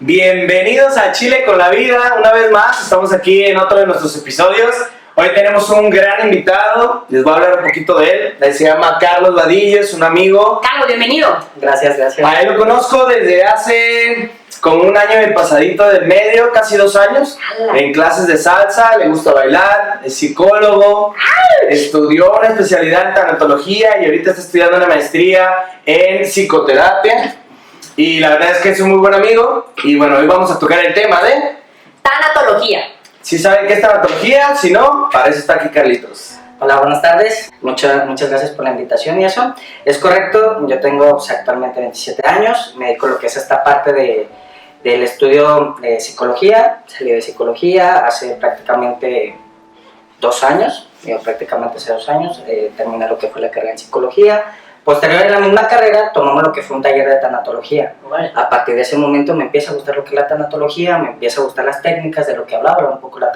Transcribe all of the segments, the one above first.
Bienvenidos a Chile con la Vida, una vez más, estamos aquí en otro de nuestros episodios. Hoy tenemos un gran invitado, les voy a hablar un poquito de él. Se llama Carlos Vadillo, es un amigo. Carlos, bienvenido. Gracias. A él lo conozco desde hace como un año y pasadito del medio, casi 2 años. En clases de salsa, le gusta bailar, es psicólogo, estudió una especialidad en tanatología y ahorita está estudiando una maestría en psicoterapia. Y la verdad es que es un muy buen amigo. Y bueno, hoy vamos a tocar el tema de Tanatología. Si saben qué es tanatología, si no, para eso está aquí Carlitos. Hola, buenas tardes. Muchas gracias por la invitación y eso. Es correcto, yo tengo actualmente 27 años, me dedico a lo que es esta parte del estudio de psicología. Salí de psicología hace prácticamente 2 años, terminé lo que fue la carrera en psicología. Posterior a la misma carrera, tomamos lo que fue un taller de tanatología. Vale. A partir de ese momento me empieza a gustar lo que es la tanatología, me empieza a gustar las técnicas de lo que hablaba, un poco la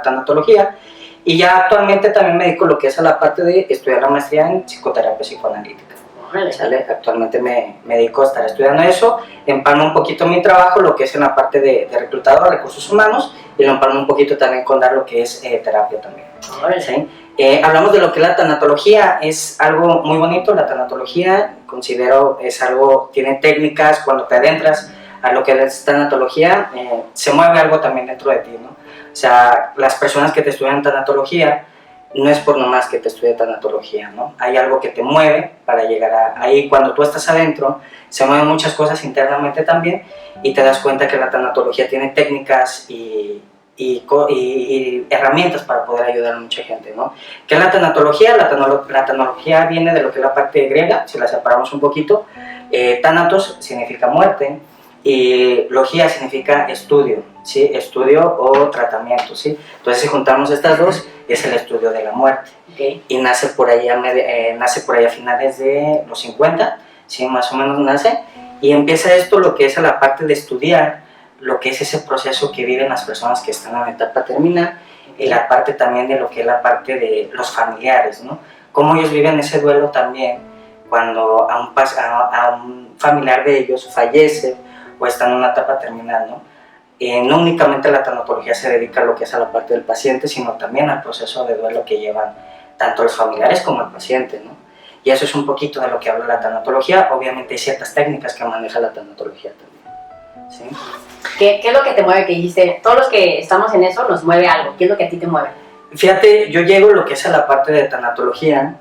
tanatología. Y ya actualmente también me dedico a lo que es a la parte de estudiar la maestría en psicoterapia psicoanalítica. Vale. ¿Sale? Actualmente me dedico a estar estudiando eso, empalmo un poquito mi trabajo, lo que es en la parte de reclutador, recursos humanos, y lo empalmo un poquito también con dar lo que es terapia también. Vale. ¿Sí? Hablamos de lo que es la tanatología, es algo muy bonito. La tanatología, considero, es algo, tiene técnicas. Cuando te adentras a lo que es tanatología, se mueve algo también dentro de ti, ¿no? O sea, las personas que te estudian tanatología, no es por nomás que te estudie tanatología, ¿no? Hay algo que te mueve para llegar ahí. Cuando tú estás adentro, se mueven muchas cosas internamente también, y te das cuenta que la tanatología tiene técnicas y herramientas para poder ayudar a mucha gente, ¿no? ¿Qué es la tanatología? La tanatología viene de lo que es la parte griega, si la separamos un poquito. Thanatos significa muerte y logía significa estudio, ¿sí? Estudio o tratamiento, ¿sí? Entonces, si juntamos estas dos, es el estudio de la muerte. Okay. Y nace por ahí a finales de los 50, ¿sí? Más o menos nace, y empieza esto, lo que es a la parte de estudiar lo que es ese proceso que viven las personas que están en la etapa terminal, y la parte también de lo que es la parte de los familiares, ¿no? Cómo ellos viven ese duelo también cuando a un familiar de ellos fallece o está en una etapa terminal, ¿no? No únicamente la tanatología se dedica a lo que es a la parte del paciente, sino también al proceso de duelo que llevan tanto los familiares como el paciente, ¿no? Y eso es un poquito de lo que habla la tanatología. Obviamente hay ciertas técnicas que maneja la tanatología también, ¿sí? ¿Qué es lo que te mueve? Que dijiste, todos los que estamos en eso nos mueve algo. ¿Qué es lo que a ti te mueve? Fíjate, yo llego a lo que es a la parte de tanatología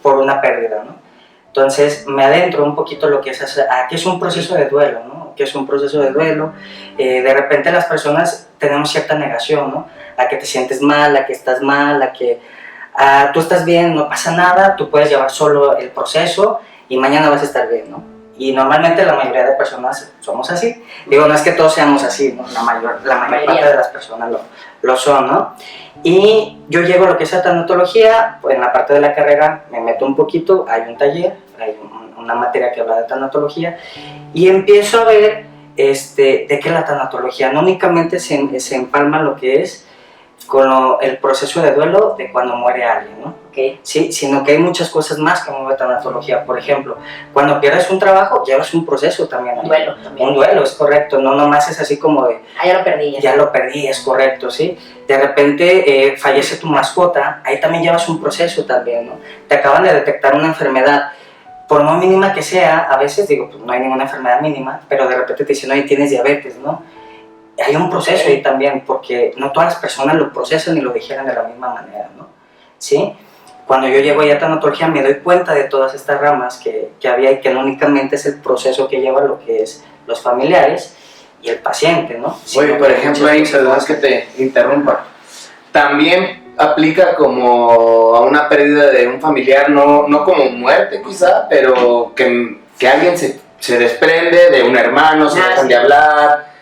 por una pérdida, ¿no? Entonces me adentro un poquito lo que es a qué es un proceso de duelo, ¿no? ¿Qué es un proceso de duelo? De repente las personas tenemos cierta negación, ¿no? A que te sientes mal, a que estás mal, a que tú estás bien, no pasa nada, tú puedes llevar solo el proceso y mañana vas a estar bien, ¿no? Y normalmente la mayoría de personas somos así. Digo, no es que todos seamos así, ¿no? La mayor parte de las personas lo son, ¿no? Y yo llego a lo que es la tanatología, pues en la parte de la carrera me meto un poquito, hay un taller, hay una materia que habla de tanatología, y empiezo a ver de qué es la tanatología. No únicamente se empalma lo que es con el proceso de duelo de cuando muere alguien, ¿no? Okay. Sí, sino que hay muchas cosas más que mueve tanatología. Por ejemplo, cuando pierdes un trabajo, llevas un proceso también. Un duelo también. Un duelo, es correcto. No nomás es así como de... ya lo perdí. Ya lo perdí, es correcto, ¿sí? De repente fallece tu mascota, ahí también llevas un proceso también, ¿no? Te acaban de detectar una enfermedad, por más mínima que sea, a veces digo, pues no hay ninguna enfermedad mínima, pero de repente te dicen, oye, tienes diabetes, ¿no? Hay un proceso ahí también, porque no todas las personas lo procesan y lo digieren de la misma manera, ¿no? ¿Sí? Cuando yo llego allá a tanatología me doy cuenta de todas estas ramas que había, y que no únicamente es el proceso que lleva lo que es los familiares y el paciente, ¿no? Oye, por ejemplo, ahí, perdón que te interrumpa, también aplica como a una pérdida de un familiar, no como muerte quizá, pero que alguien se desprende de un hermano, se dejan de hablar.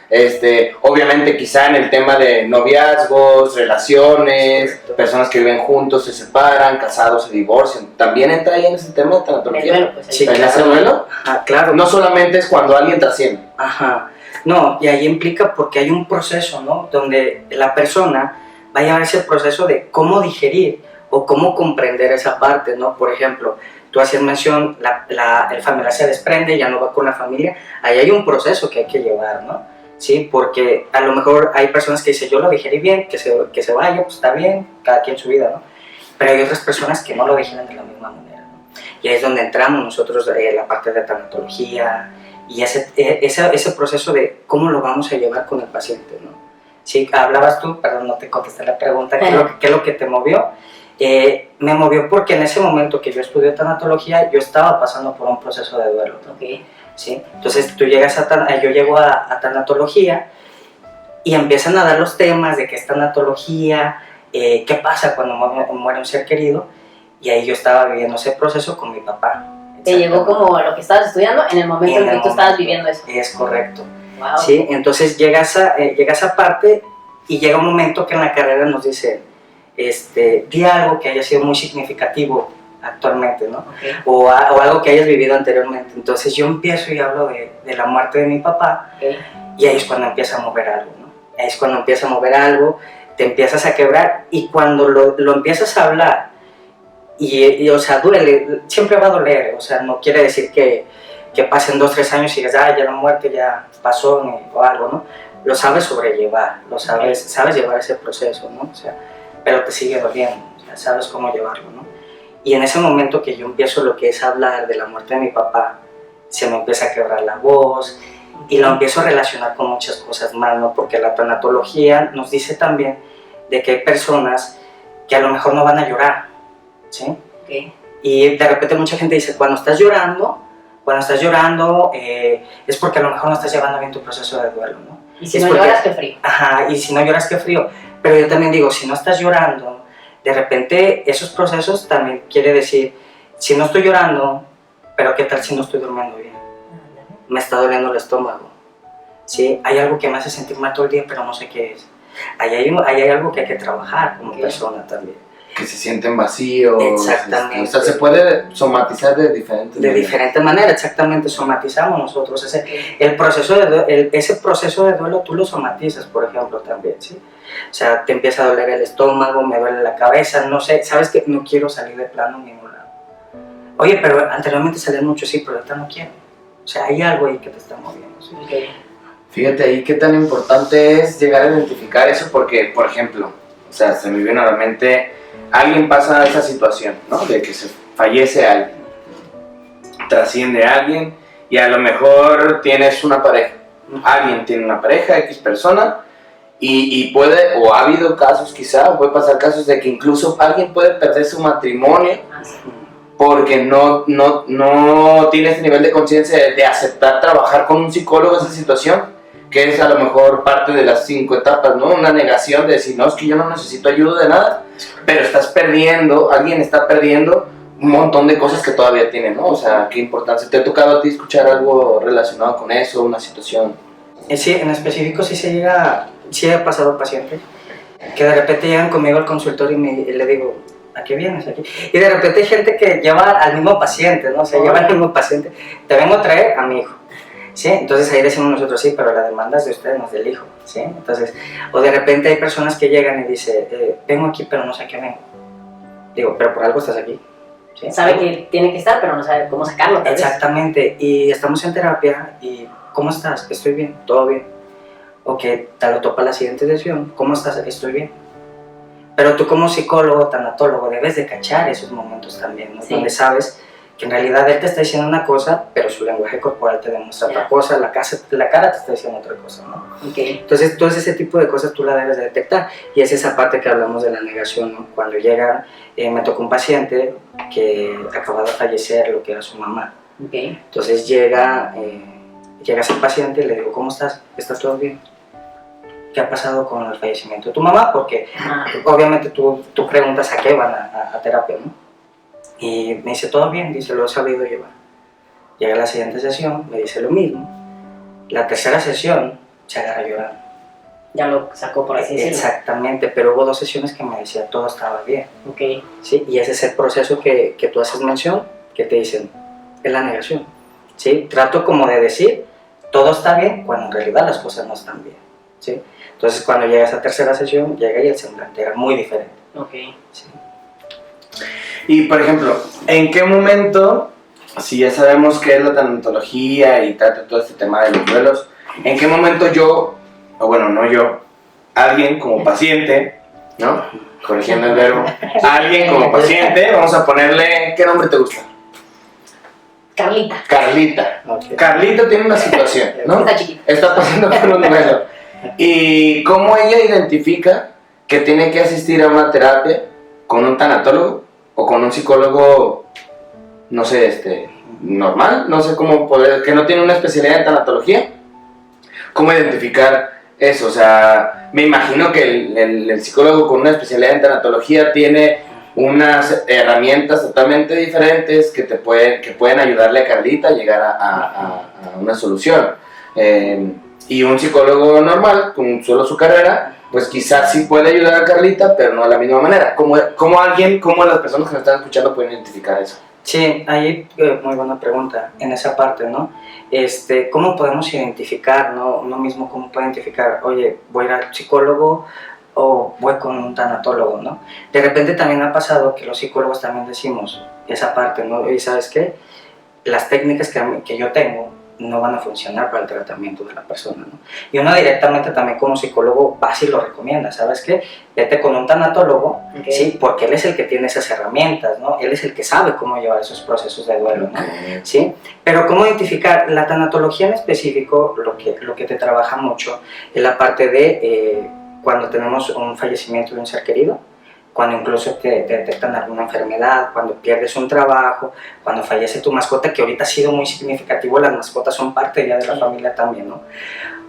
Obviamente quizá en el tema de noviazgos, relaciones, personas que viven juntos se separan, casados se divorcian, ¿también entra ahí en ese tema de tanatología? Bueno, pues, sí, ¿en ese duelo? Ajá, claro. No solamente es cuando alguien trasciende. Ajá, no, y ahí implica porque hay un proceso, ¿no? Donde la persona va a llevar ese proceso de cómo digerir o cómo comprender esa parte, ¿no? Por ejemplo, tú hacías mención, el familiar se desprende, ya no va con la familia, ahí hay un proceso que hay que llevar, ¿no? Sí, porque a lo mejor hay personas que dicen, yo lo digerí bien, que se vaya, pues está bien, cada quien su vida, ¿no? Pero hay otras personas que no lo digieren de la misma manera, ¿no? Y ahí es donde entramos nosotros, la parte de tanatología, y ese proceso de cómo lo vamos a llevar con el paciente, ¿no? Sí, hablabas tú, perdón, no te contesté la pregunta, ¿qué es lo que te movió? Me movió porque en ese momento que yo estudié tanatología, yo estaba pasando por un proceso de duelo. Okay. ¿Sí? Entonces yo llego a tanatología y empiezan a dar los temas de qué es tanatología, qué pasa cuando muere un ser querido, y ahí yo estaba viviendo ese proceso con mi papá. Te llegó como lo que estabas estudiando en el momento en que tú estabas viviendo eso. Es correcto. Wow. ¿Sí? Entonces llega esa parte y llega un momento que en la carrera nos dice, di algo que haya sido muy significativo actualmente, ¿no? Okay. O algo que hayas vivido anteriormente. Entonces yo empiezo y hablo de la muerte de mi papá, Okay. y ahí es cuando empieza a mover algo, ¿no? Ahí es cuando empieza a mover algo, te empiezas a quebrar, y cuando lo empiezas a hablar, y o sea, duele, siempre va a doler, o sea, no quiere decir que pasen 2 o 3 años y digas, ya la muerte ya pasó, o algo, ¿no? Lo sabes sobrellevar, sabes llevar ese proceso, ¿no? O sea, pero te sigue doliendo, o sea, sabes cómo llevarlo, ¿no? Y en ese momento que yo empiezo lo que es hablar de la muerte de mi papá, se me empieza a quebrar la voz, y lo empiezo a relacionar con muchas cosas más, ¿no? Porque la tanatología nos dice también de que hay personas que a lo mejor no van a llorar, ¿sí? Okay. Y de repente mucha gente dice, cuando estás llorando es porque a lo mejor no estás llevando bien tu proceso de duelo, ¿no? Y si no lloras, qué frío. Ajá, y si no lloras, qué frío. Pero yo también digo, si no estás llorando, de repente esos procesos también quiere decir, si no estoy llorando, pero qué tal si no estoy durmiendo bien. Me está doliendo el estómago, ¿sí? Hay algo que me hace sentir mal todo el día, pero no sé qué es. Ahí hay algo que hay que trabajar como persona también. Que se sienten vacíos. Exactamente. O sea, se puede somatizar de diferentes maneras. De diferente manera, exactamente, somatizamos nosotros. Ese proceso de duelo tú lo somatizas, por ejemplo, también, ¿sí? O sea, te empieza a doler el estómago, me duele la cabeza, no sé, sabes que no quiero salir de plano a ningún lado. Oye, pero anteriormente salían mucho, sí, pero ahorita no quiero. O sea, hay algo ahí que te está moviendo, ¿sí? Okay. Fíjate ahí qué tan importante es llegar a identificar eso, porque, por ejemplo, o sea, se me viene a la mente, alguien pasa esa situación, ¿no? De que se fallece alguien, trasciende a alguien, y a lo mejor tienes una pareja, alguien tiene una pareja, X persona, y puede, o ha habido casos quizá, o puede pasar casos de que incluso alguien puede perder su matrimonio, porque no tiene ese nivel de conciencia de aceptar trabajar con un psicólogo esa situación, que es a lo mejor parte de las 5 etapas, ¿no? Una negación de decir, no, es que yo no necesito ayuda de nada, pero alguien está perdiendo un montón de cosas que todavía tiene, ¿no? O sea, qué importancia. ¿Te ha tocado a ti escuchar algo relacionado con eso, una situación? Sí, en específico sí ha pasado pacientes que de repente llegan conmigo al consultorio y le digo, ¿a qué vienes aquí? Y de repente hay gente que lleva al mismo paciente, ¿no? O sea, lleva al mismo paciente, te vengo a traer a mi hijo, ¿sí? Entonces ahí decimos nosotros, sí, pero la demanda es de ustedes, no es del hijo, ¿sí? Entonces, o de repente hay personas que llegan y dicen, vengo aquí, pero no sé a qué vengo. Digo, pero por algo estás aquí, ¿sí? Sabe que tiene que estar, pero no sabe cómo sacarlo, tal vez. Exactamente, y estamos en terapia, y ¿cómo estás? Estoy bien, todo bien. Ok, te lo topa la siguiente sesión, ¿cómo estás? Estoy bien. Pero tú como psicólogo, tanatólogo, debes de cachar esos momentos también, ¿no? Sí. Donde sabes que en realidad él te está diciendo una cosa, pero su lenguaje corporal te demuestra otra cosa, la cara te está diciendo otra cosa, ¿no? Okay. Entonces, todo ese tipo de cosas tú la debes de detectar, y es esa parte que hablamos de la negación, ¿no? Cuando llega, me tocó un paciente que acaba de fallecer, lo que era su mamá. Okay. Entonces llega ese paciente y le digo, ¿cómo estás? ¿Está todo bien? ¿Qué ha pasado con el fallecimiento de tu mamá? Porque obviamente tú preguntas a qué van a terapia, ¿no? Y me dice, todo bien, dice, lo he sabido llevar. Llega la siguiente sesión, me dice lo mismo. La tercera sesión se agarra llorando. Ya lo sacó por así decirlo. Exactamente, pero hubo 2 sesiones que me decía todo estaba bien. Okay. ¿Sí? Y ese es el proceso que tú haces mención, que te dicen, es la negación. ¿Sí? Trato como de decir, todo está bien, cuando en realidad las cosas no están bien. ¿Sí? Entonces cuando llega esa tercera sesión, llega y el semblante era muy diferente. Okay. ¿Sí? Y por ejemplo, ¿en qué momento, si ya sabemos qué es la tanatología y trata todo este tema de los duelos, en qué momento yo, o bueno, no yo, alguien como paciente, ¿no? Corrigiendo el verbo, alguien como paciente, vamos a ponerle, ¿qué nombre te gusta? Carlita. Carlita. Ok. Carlita tiene una situación, ¿no? Está chiquita. Está pasando por un duelo. ¿Y cómo ella identifica que tiene que asistir a una terapia con un tanatólogo o con un psicólogo, no sé, normal? No sé cómo poder, que no tiene una especialidad en tanatología. ¿Cómo identificar eso? O sea, me imagino que el psicólogo con una especialidad en tanatología tiene unas herramientas totalmente diferentes que pueden ayudarle a Carlita a llegar a una solución. Y un psicólogo normal, con solo su carrera, pues quizás sí puede ayudar a Carlita, pero no de la misma manera. ¿Cómo las personas que nos están escuchando pueden identificar eso? Sí, ahí muy buena pregunta en esa parte, ¿no? ¿Cómo podemos identificar, ¿no? Uno mismo, ¿cómo puede identificar, oye, voy a ir al psicólogo o voy con un tanatólogo, ¿no? De repente también ha pasado que los psicólogos también decimos esa parte, ¿no? Y ¿sabes qué? Las técnicas que yo tengo no van a funcionar para el tratamiento de la persona, ¿no? Y uno directamente también como psicólogo va y lo recomienda, ¿sabes qué? Vete con un tanatólogo, Okay. ¿sí? Porque él es el que tiene esas herramientas, ¿no? Él es el que sabe cómo llevar esos procesos de duelo, ¿no? ¿Sí? Pero cómo identificar la tanatología en específico, lo que te trabaja mucho es la parte de cuando tenemos un fallecimiento de un ser querido, cuando incluso te detectan alguna enfermedad, cuando pierdes un trabajo, cuando fallece tu mascota, que ahorita ha sido muy significativo, las mascotas son parte ya de la familia también, ¿no?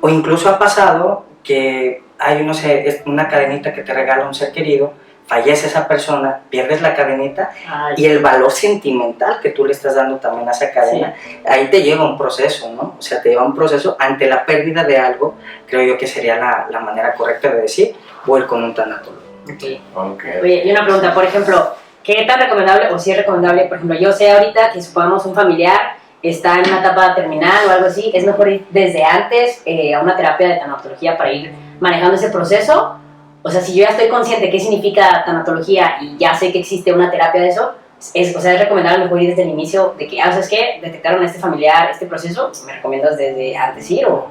O incluso ha pasado que hay, no sé, es una cadenita que te regala un ser querido, fallece esa persona, pierdes la cadenita y el valor sentimental que tú le estás dando también a esa cadena, ahí te lleva un proceso, ¿no? O sea, te lleva un proceso ante la pérdida de algo, creo yo que sería la manera correcta de decir, voy con un tanatólogo. Okay. Okay. Oye, y una pregunta, por ejemplo, ¿qué tan recomendable o si es recomendable? Por ejemplo, yo sé ahorita que supongamos un familiar está en una etapa terminal o algo así, ¿es mejor ir desde antes a una terapia de tanatología para ir manejando ese proceso? O sea, si yo ya estoy consciente qué significa tanatología y ya sé que existe una terapia de eso, ¿es recomendable mejor ir desde el inicio de que, ¿sabes qué? Detectaron a este familiar, este proceso, ¿me recomiendas desde antes ir o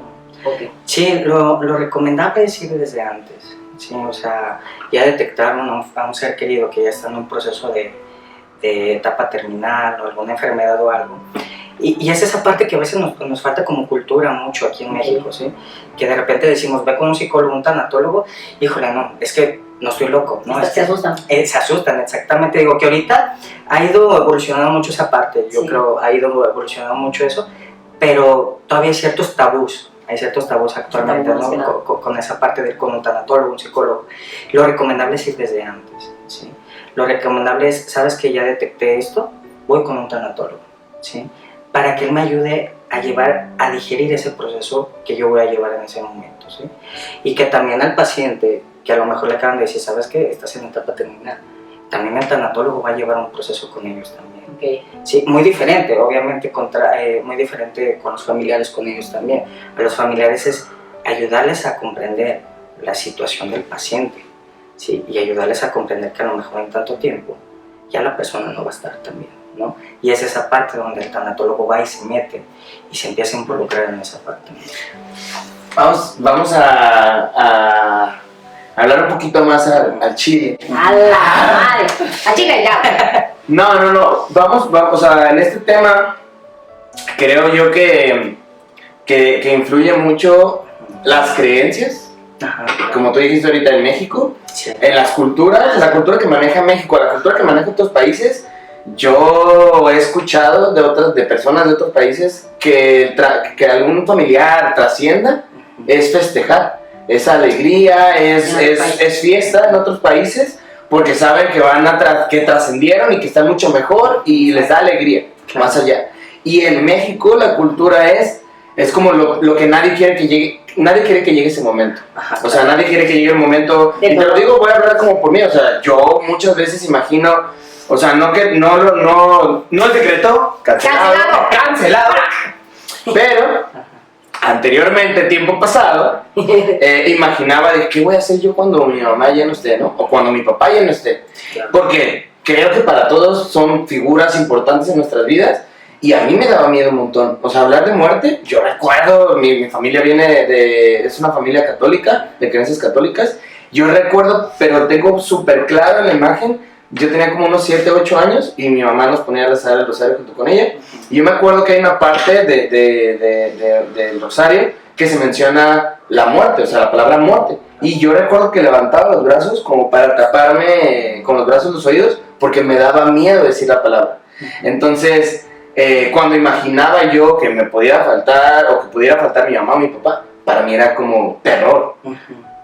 qué? Sí, lo recomendable es ir desde antes. Sí, o sea, ya detectaron a un ser querido que ya está en un proceso de etapa terminal o alguna enfermedad o algo. Y es esa parte que a veces nos falta como cultura mucho aquí en México, ¿sí? Que de repente decimos, ve con un psicólogo, un tanatólogo, híjole, no, es que no estoy loco, ¿no? Se asustan. Se asustan, exactamente. Digo que ahorita ha ido evolucionando mucho esa parte, yo creo, ha ido evolucionando mucho eso, pero todavía hay ciertos tabús actualmente, ¿no? Con esa parte de con un tanatólogo, un psicólogo. Lo recomendable es ir desde antes, ¿sí? Lo recomendable es, ¿sabes que ya detecté esto? Voy con un tanatólogo, ¿sí? Para que él me ayude a digerir ese proceso que yo voy a llevar en ese momento, ¿sí? Y que también al paciente, que a lo mejor le acaban de decir, ¿sabes qué? Estás en etapa terminal. También el tanatólogo va a llevar un proceso con ellos también. Okay. Sí, muy diferente, obviamente, muy diferente con los familiares, con ellos también. A los familiares es ayudarles a comprender la situación del paciente, ¿sí? Y ayudarles a comprender que a lo mejor en tanto tiempo ya la persona no va a estar también, ¿no? Y es esa parte donde el tanatólogo va y se mete y se empieza a involucrar en esa parte. Vamos a hablar un poquito más al chile. ¡A la madre! ¡A Chile ya! No. Vamos, o sea, en este tema creo yo que influye mucho las creencias, Ajá. como tú dijiste ahorita en México, Sí. en las culturas, la cultura que maneja México, la cultura que maneja otros países. Yo he escuchado de personas de otros países que algún familiar trascienda es festejar, es alegría, es fiesta en otros países, porque saben que trascendieron y que están mucho mejor y les da alegría, Claro. más allá. Y en México la cultura es como lo que nadie quiere que llegue ese momento. Ajá. O sea, nadie quiere que llegue el momento, y te lo digo, voy a hablar como por mí, o sea, yo muchas veces imagino, o sea, no es decreto, cancelado, pero anteriormente, tiempo pasado, imaginaba de qué voy a hacer yo cuando mi mamá ya no esté, ¿no? O cuando mi papá ya no esté. Claro. ¿Por qué? creo que para todos son figuras importantes en nuestras vidas. Y a mí me daba miedo un montón. O sea, hablar de muerte, yo recuerdo, mi familia es una familia católica, de creencias católicas. Yo recuerdo, pero tengo súper clara la imagen. Yo tenía como unos 7, 8 años y mi mamá nos ponía a rezar el rosario junto con ella. Y yo me acuerdo que hay una parte del rosario que se menciona la muerte, o sea, la palabra muerte. Y yo recuerdo que levantaba los brazos como para taparme con los brazos los oídos porque me daba miedo decir la palabra. Entonces, cuando imaginaba yo que me pudiera faltar o que pudiera faltar mi mamá o mi papá, para mí era como terror.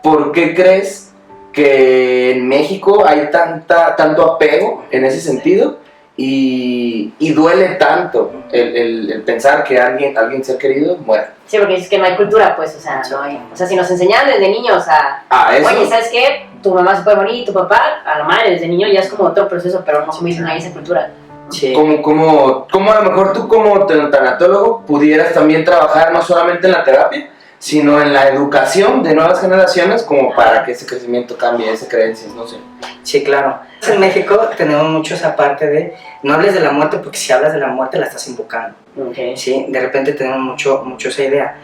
¿Por qué crees que en México hay tanto apego en ese sentido y duele tanto el pensar que alguien ser querido muera? Sí, porque dices que no hay cultura, pues, o sea, no hay. O sea, si nos enseñaban desde niños eso. Oye, ¿sabes qué? Tu mamá se puede morir y tu papá, a la madre desde niño ya es como otro proceso, pero no se me dice, no hay esa cultura. Sí. Como a lo mejor tú como tanatólogo pudieras también trabajar no solamente en la terapia, sino en la educación de nuevas generaciones como para que ese crecimiento cambie, esas creencias, no sé. Sí, claro. En México tenemos mucho esa parte de no hables de la muerte porque si hablas de la muerte la estás invocando. Okay. Sí, de repente tenemos mucho esa idea.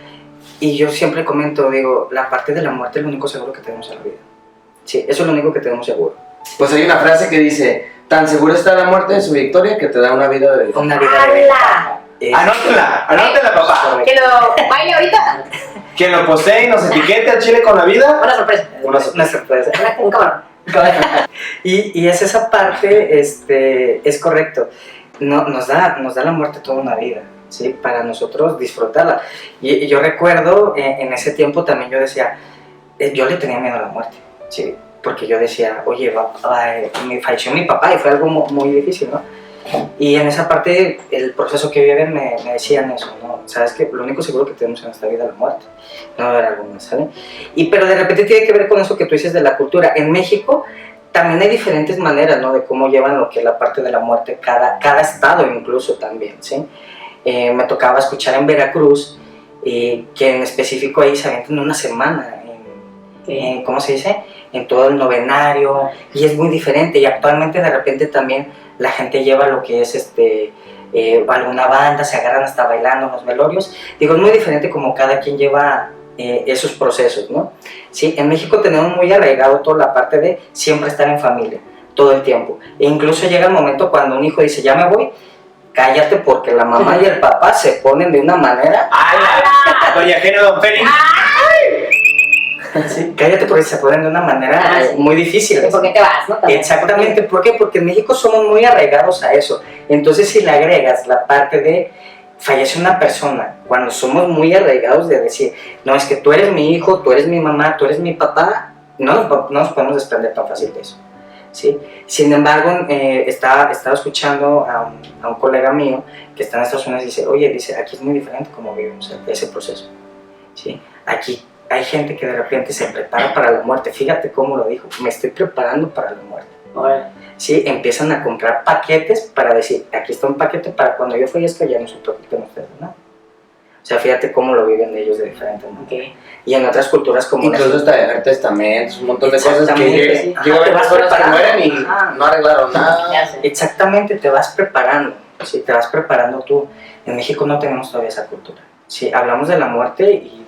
Y yo siempre comento, digo, la parte de la muerte es lo único seguro que tenemos en la vida. Sí, eso es lo único que tenemos seguro. Pues hay una frase que dice, tan segura está la muerte de su victoria que te da una vida de vida. Una vida de vida. Anótela, papá. Que lo baile ahorita. Quien lo posee y nos etiquete al chile con la vida. Una sorpresa. Una sorpresa. Un camarón. y es esa parte, es correcto. No, nos da la muerte toda una vida, ¿sí? Para nosotros disfrutarla. Y yo recuerdo, en ese tiempo también yo decía, yo le tenía miedo a la muerte, ¿sí? Porque yo decía, oye, me falleció mi papá y fue algo muy difícil, ¿no? Y en esa parte, el proceso que viven me decían eso, ¿no? Sabes que lo único seguro que tenemos en esta vida es la muerte, no va a haber algo más, ¿sale? Pero de repente tiene que ver con eso que tú dices de la cultura. En México también hay diferentes maneras, ¿no? De cómo llevan lo que es la parte de la muerte, cada estado incluso también, ¿sí? Me tocaba escuchar en Veracruz, que en específico ahí se avientan una semana, ¿cómo se dice? En todo el novenario, y es muy diferente, y actualmente de repente también la gente lleva lo que es alguna banda, se agarran hasta bailando en los velorios. Digo, es muy diferente como cada quien lleva esos procesos, ¿no? Sí, en México tenemos muy arraigado toda la parte de siempre estar en familia, todo el tiempo. E incluso llega el momento cuando un hijo dice, ya me voy, cállate porque la mamá y el papá se ponen de una manera... ¡Hala! Doña Geno, don Félix. Sí, cállate porque se ponen de una manera sí. muy difícil. ¿Por qué te vas, no? Exactamente, ¿por qué? Porque en México somos muy arraigados a eso. Entonces si le agregas la parte de fallece una persona, cuando somos muy arraigados de decir, no, es que tú eres mi hijo, tú eres mi mamá, tú eres mi papá, no nos podemos desprender tan fácil de eso, ¿sí? Sin embargo, estaba escuchando a un colega mío que está en Estados Unidos y dice, oye, dice, aquí es muy diferente cómo vivimos ese proceso, ¿sí? Aquí hay gente que de repente se prepara para la muerte. Fíjate cómo lo dijo, me estoy preparando para la muerte. Sí, empiezan a comprar paquetes para decir, aquí está un paquete para cuando yo fallezca ya no se preocupen ustedes, ¿no? O sea, fíjate cómo lo viven ellos de diferente manera. Okay. Y en otras culturas como... Incluso hasta dejar testamentos, un montón de cosas que sí. llegan a ver personas que mueren y Ajá. no arreglaron nada. Exactamente, te vas preparando, ¿sí? Te vas preparando tú. En México no tenemos todavía esa cultura. Sí, hablamos de la muerte y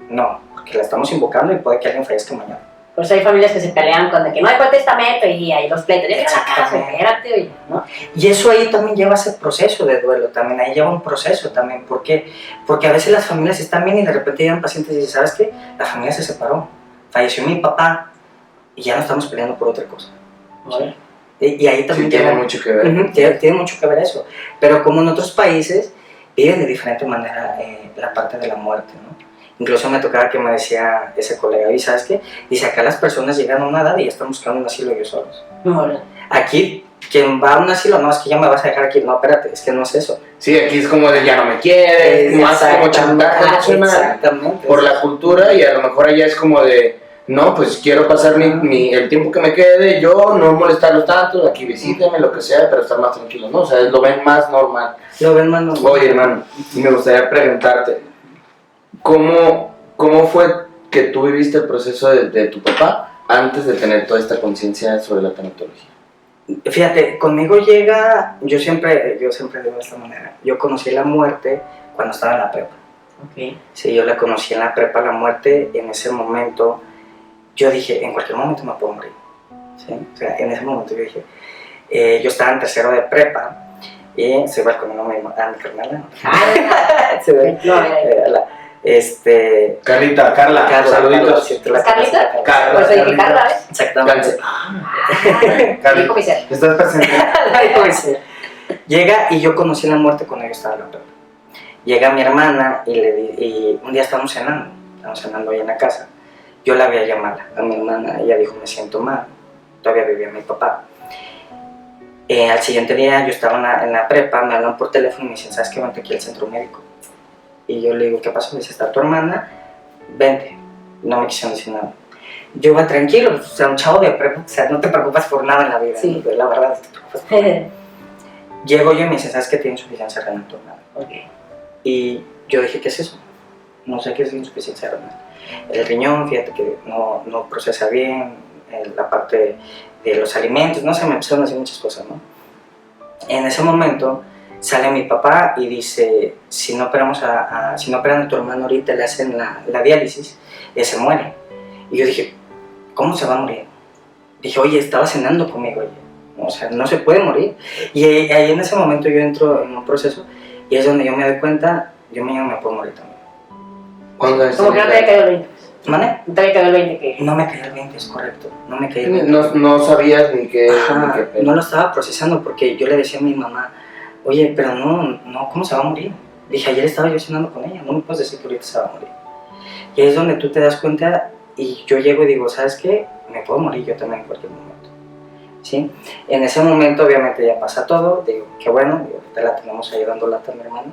no, porque la estamos invocando y puede que alguien fallezca mañana. Por eso hay familias que se pelean con de que no hay buen testamento y hay los pleitos. Espérate, oye, ¿no? Y eso ahí también lleva ese proceso de duelo, también ahí lleva un proceso también. ¿Por qué? Porque a veces las familias están bien y de repente llegan pacientes y dicen, ¿sabes qué? La familia se separó, falleció mi papá y ya no estamos peleando por otra cosa. Vale. Y ahí también sí, tiene mucho que ver. Tiene mucho que ver eso. Pero como en otros países viven de diferente manera la parte de la muerte, ¿no? Incluso me tocaba que me decía ese colega, ¿y sabes qué? Dice, acá las personas llegan a una edad y ya están buscando un asilo ellos solos. Vale. Aquí, quien va a un asilo, no, es que ya me vas a dejar aquí. No, espérate, es que no es eso. Sí, aquí es como de ya no me quieres, más como chantaje Exactamente. Por la cultura, y a lo mejor allá es como de, no, pues quiero pasar el tiempo que me quede, yo no molestarlos tanto, aquí visíteme, lo que sea, pero estar más tranquilo, ¿no? O sea, lo ven más normal. Lo ven más normal. Oye, hermano, me gustaría preguntarte, ¿cómo fue que tú viviste el proceso de tu papá antes de tener toda esta conciencia sobre la tanatología? Fíjate, conmigo llega, yo siempre digo de esta manera, yo conocí la muerte cuando estaba en la prepa. Ok. Sí, yo la conocí en la prepa, la muerte, en ese momento, yo dije, en cualquier momento me puedo morir. ¿Sí? O sea, en ese momento yo dije, yo estaba en tercero de prepa, y se va con el nombre a mi carnala. Se ve, Carla, saluditos. si tú la ¿Es Carlita? conoces, Carla. Por eso dije Carla, ¿ves? Exactamente. Ah, dijo mi ser. ¿Estás presente? Llega y yo conocí la muerte cuando yo estaba en la prepa. Llega mi hermana y un día estábamos cenando ahí en la casa. Yo la vi a llamar a mi hermana, ella dijo, me siento mal, todavía vivía mi papá. Al siguiente día yo estaba en la prepa, me hablan por teléfono y me dicen, ¿sabes qué? Vente aquí al centro médico. Y yo le digo, ¿qué pasó? Me dice, ¿está tu hermana? Vente. No me quisieron decir nada. Yo iba tranquilo, o sea, un chavo de prepa, o sea, no te preocupas por nada en la vida, Sí. ¿no? La verdad, no te preocupas por nada. Llego yo y me dicen, ¿sabes qué? Tiene insuficiencia renal tu hermana. Ok. Y yo dije, ¿qué es eso? No sé qué es insuficiencia renal. El riñón, fíjate que no procesa bien, la parte de los alimentos, no sé, me empezaron a decir muchas cosas, ¿no? En ese momento sale mi papá y dice, si no operan a tu hermano ahorita, le hacen la diálisis, él se muere. Y yo dije, ¿cómo se va a morir? Dije, oye, estaba cenando conmigo, oye. O sea, no se puede morir. Y ahí en ese momento yo entro en un proceso y es donde yo me doy cuenta, yo me puedo morir también. ¿Cuándo es? Como que no te había caído el 20. ¿Mane? No te había caído el 20 que... No me caí el 20, es correcto. No me caí el 20. No sabías ni qué. Ajá, ni qué no lo estaba procesando porque yo le decía a mi mamá, oye, pero no, ¿cómo se va a morir? Dije, ayer estaba yo cenando con ella, no me puedes decir que ahorita se va a morir. Y ahí es donde tú te das cuenta y yo llego y digo, ¿sabes qué? Me puedo morir yo también en cualquier momento. ¿Sí? En ese momento obviamente ya pasa todo, digo, qué bueno, digo, ahorita la tenemos ahí dando lata a mi hermano.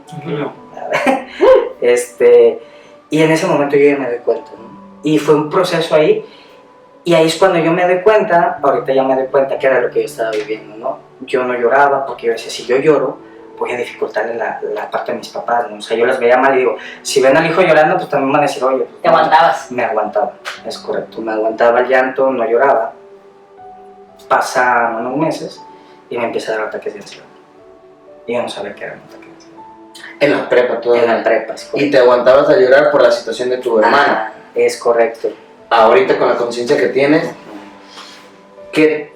Y en ese momento yo ya me doy cuenta, ¿no? Y fue un proceso ahí, y ahí es cuando yo me doy cuenta, ahorita ya me doy cuenta que era lo que yo estaba viviendo, ¿no? Yo no lloraba porque yo decía, si yo lloro, voy a dificultarle la parte de mis papás, ¿no? O sea, yo les veía mal y digo, si ven al hijo llorando, pues también van a decir, oye, pues, Te aguantabas. me aguantaba, es correcto, me aguantaba el llanto, no lloraba. Pasaron unos meses y me empieza a dar ataques de ansiedad. Y yo no sabía qué era un ataque de ansiedad. En la prepa todavía. En la prepa, es correcto. Y te aguantabas a llorar por la situación de tu hermana. Es correcto. Ahorita con la conciencia que tienes, ¿qué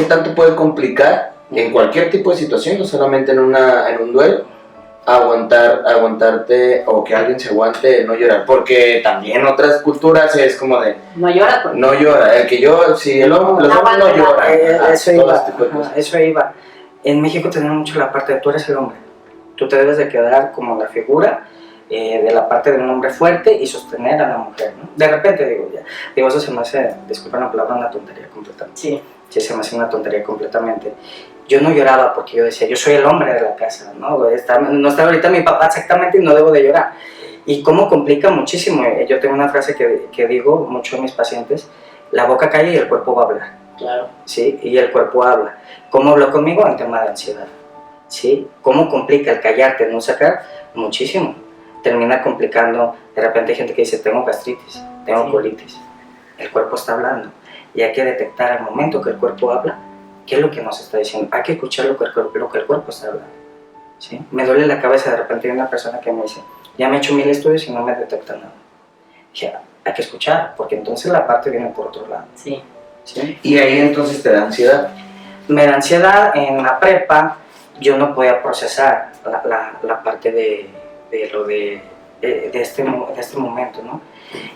tanto puede complicar en cualquier tipo de situación, no solamente en un duelo, aguantarte o que alguien se aguante no llorar? Porque también otras culturas es como de No lloras porque... no llora, si el hombre, los hombres no lloran, Eso todo iba, este tipo de cosas. eso iba. En México tenemos mucho la parte de tú eres el hombre. Tú te debes de quedar como la figura de la parte de un hombre fuerte y sostener a la mujer, ¿no? De repente digo, eso se me hace, disculpen la palabra, una tontería completamente. Sí. Sí, se me hace una tontería completamente. Yo no lloraba porque yo decía, yo soy el hombre de la casa, ¿no? No está ahorita mi papá exactamente y no debo de llorar. Y cómo complica muchísimo. Yo tengo una frase que digo mucho a mis pacientes, la boca calla y el cuerpo va a hablar. Claro. ¿Sí? Y el cuerpo habla. ¿Cómo habló conmigo? En tema de ansiedad. ¿Sí? ¿Cómo complica el callarte, no sacar? Muchísimo. Termina complicando, de repente hay gente que dice, tengo gastritis, tengo colitis. El cuerpo está hablando. Y hay que detectar al momento que el cuerpo habla, qué es lo que nos está diciendo. Hay que escuchar lo que el cuerpo está hablando. ¿Sí? Me duele la cabeza, de repente hay una persona que me dice, ya me he hecho 1000 estudios y no me detecta nada. Dije, hay que escuchar, porque entonces la parte viene por otro lado. Sí. ¿Sí? Y ahí entonces te da ansiedad. Me da ansiedad. En la prepa yo no podía procesar la parte de este momento, ¿no?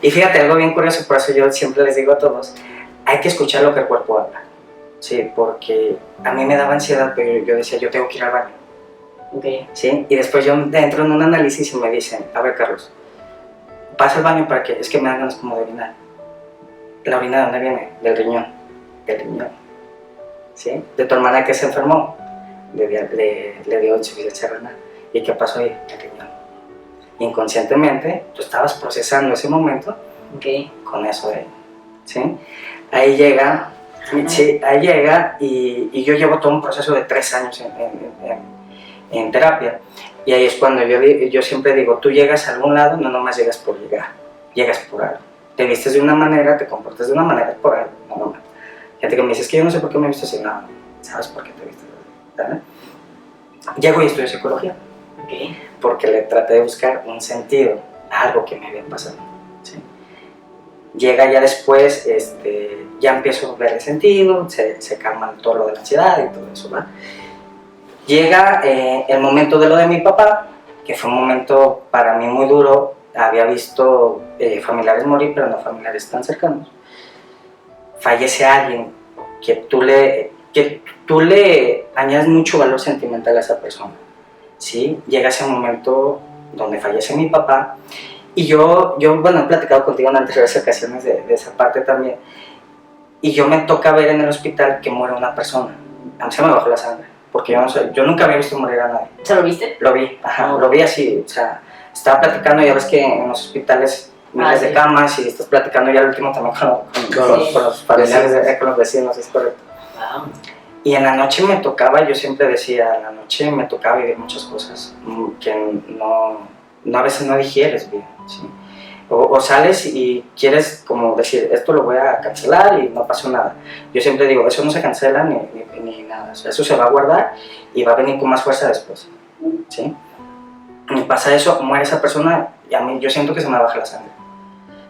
Y fíjate, algo bien curioso, por eso yo siempre les digo a todos, hay que escuchar lo que el cuerpo habla, ¿sí? Porque a mí me daba ansiedad, pero yo decía, yo tengo que ir al baño, Okay. ¿sí? Y después yo entro en un análisis y me dicen, a ver, Carlos, pasa al baño para que, es que me dan ganas como de orinar. ¿La orina de dónde viene? Del riñón, ¿sí? De tu hermana que se enfermó, le dio insuficiencia renal. ¿Y qué pasó ahí? El riñón. Inconscientemente, tú estabas procesando ese momento con eso de, ¿sí? Ahí llega, y yo llevo todo un proceso de 3 años en terapia. Y ahí es cuando yo siempre digo, tú llegas a algún lado, no nomás llegas por llegar, llegas por algo. Te vistes de una manera, te comportas de una manera por algo, no nomás. Gente que me dice, es que yo no sé por qué me he visto así. No, ¿sabes por qué te viste así? Llego y estudio psicología. Ok. Porque le traté de buscar un sentido a algo que me había pasado. ¿Sí? Llega ya después, ya empiezo a ver el sentido, se calma todo lo de la ansiedad y todo eso, ¿va? Llega el momento de lo de mi papá, que fue un momento para mí muy duro. Había visto familiares morir, pero no familiares tan cercanos. Fallece alguien que tú le añades mucho valor sentimental a esa persona, ¿sí? Llega ese momento donde fallece mi papá, y yo bueno, he platicado contigo en anteriores ocasiones de esa parte también, y yo me toca ver en el hospital que muere una persona. A mí se me bajó la sangre, porque yo nunca había visto morir a nadie. ¿Se lo viste? Lo vi, lo vi así, o sea, estaba platicando, ya ves que en los hospitales miles de camas, y estás platicando ya al último también con los familiares, con los vecinos, es correcto. Wow. Y en la noche me tocaba, yo siempre decía, en la noche me tocaba vivir muchas cosas que a veces no digieres bien, ¿sí? O sales y quieres como decir, esto lo voy a cancelar y no pasó nada. Yo siempre digo, eso no se cancela ni nada, o sea, eso se va a guardar y va a venir con más fuerza después, ¿sí? Y pasa eso, muere esa persona y a mí yo siento que se me baja la sangre,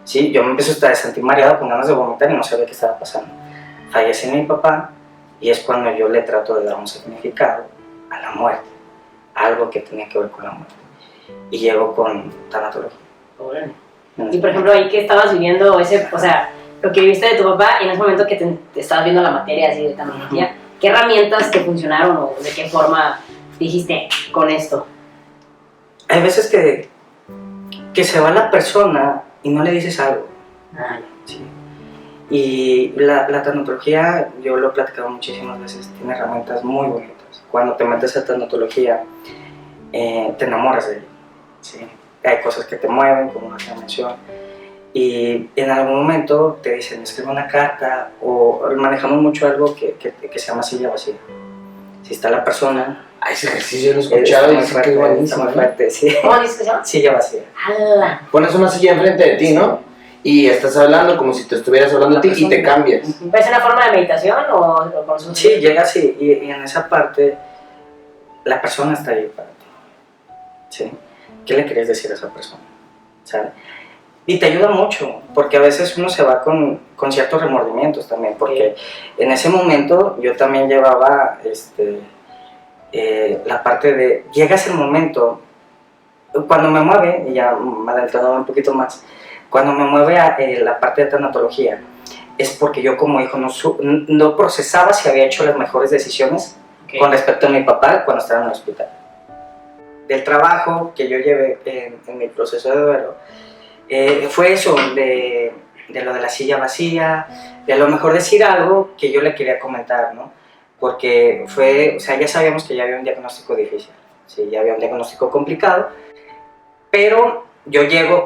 ¿sí? Yo me empiezo a sentir mareado con ganas de vomitar y no sabía qué estaba pasando. Fallece mi papá y es cuando yo le trato de dar un significado a la muerte, algo que tenía que ver con la muerte. Y llego con tanatología. Órale. Y por ejemplo, ahí que estabas viviendo o sea, lo que viviste de tu papá en ese momento que te estabas viendo la materia así de tanatología, ¿qué herramientas te funcionaron o de qué forma dijiste con esto? Hay veces que se va la persona y no le dices algo. Sí. Y la tanatología, yo lo he platicado muchísimas veces, tiene herramientas muy bonitas. Cuando te metes a tanatología, te enamoras de ella, ¿sí? Hay cosas que te mueven, como la mención, y en algún momento te dicen, escribe una carta, o manejamos mucho algo que se llama silla vacía. Si está la persona... Ese ejercicio lo he escuchado y dice que es buenísimo. Muy fuerte, sí. ¿Cómo dices que se llama? Silla vacía. ¡Hala! Pones una silla enfrente de ti, ¿no? Y estás hablando como si te estuvieras hablando a ti y te cambias. ¿Es una forma de meditación o con su... Sí, llega así, y en esa parte la persona está ahí para ti, ¿sí? ¿Qué le querías decir a esa persona? ¿Sabe? Y te ayuda mucho, porque a veces uno se va con ciertos remordimientos también, porque en ese momento yo también llevaba la parte de, llegas el momento, cuando me mueve, y ya me adelantando un poquito más, cuando me mueve a la parte de tanatología, es porque yo como hijo no procesaba si había hecho las mejores decisiones con respecto a mi papá cuando estaba en el hospital. Del trabajo que yo llevé en mi proceso de duelo, fue eso, de lo de la silla vacía, de a lo mejor decir algo que yo le quería comentar, ¿no? Porque o sea, ya sabíamos que ya había un diagnóstico difícil, ¿sí? Ya había un diagnóstico complicado, pero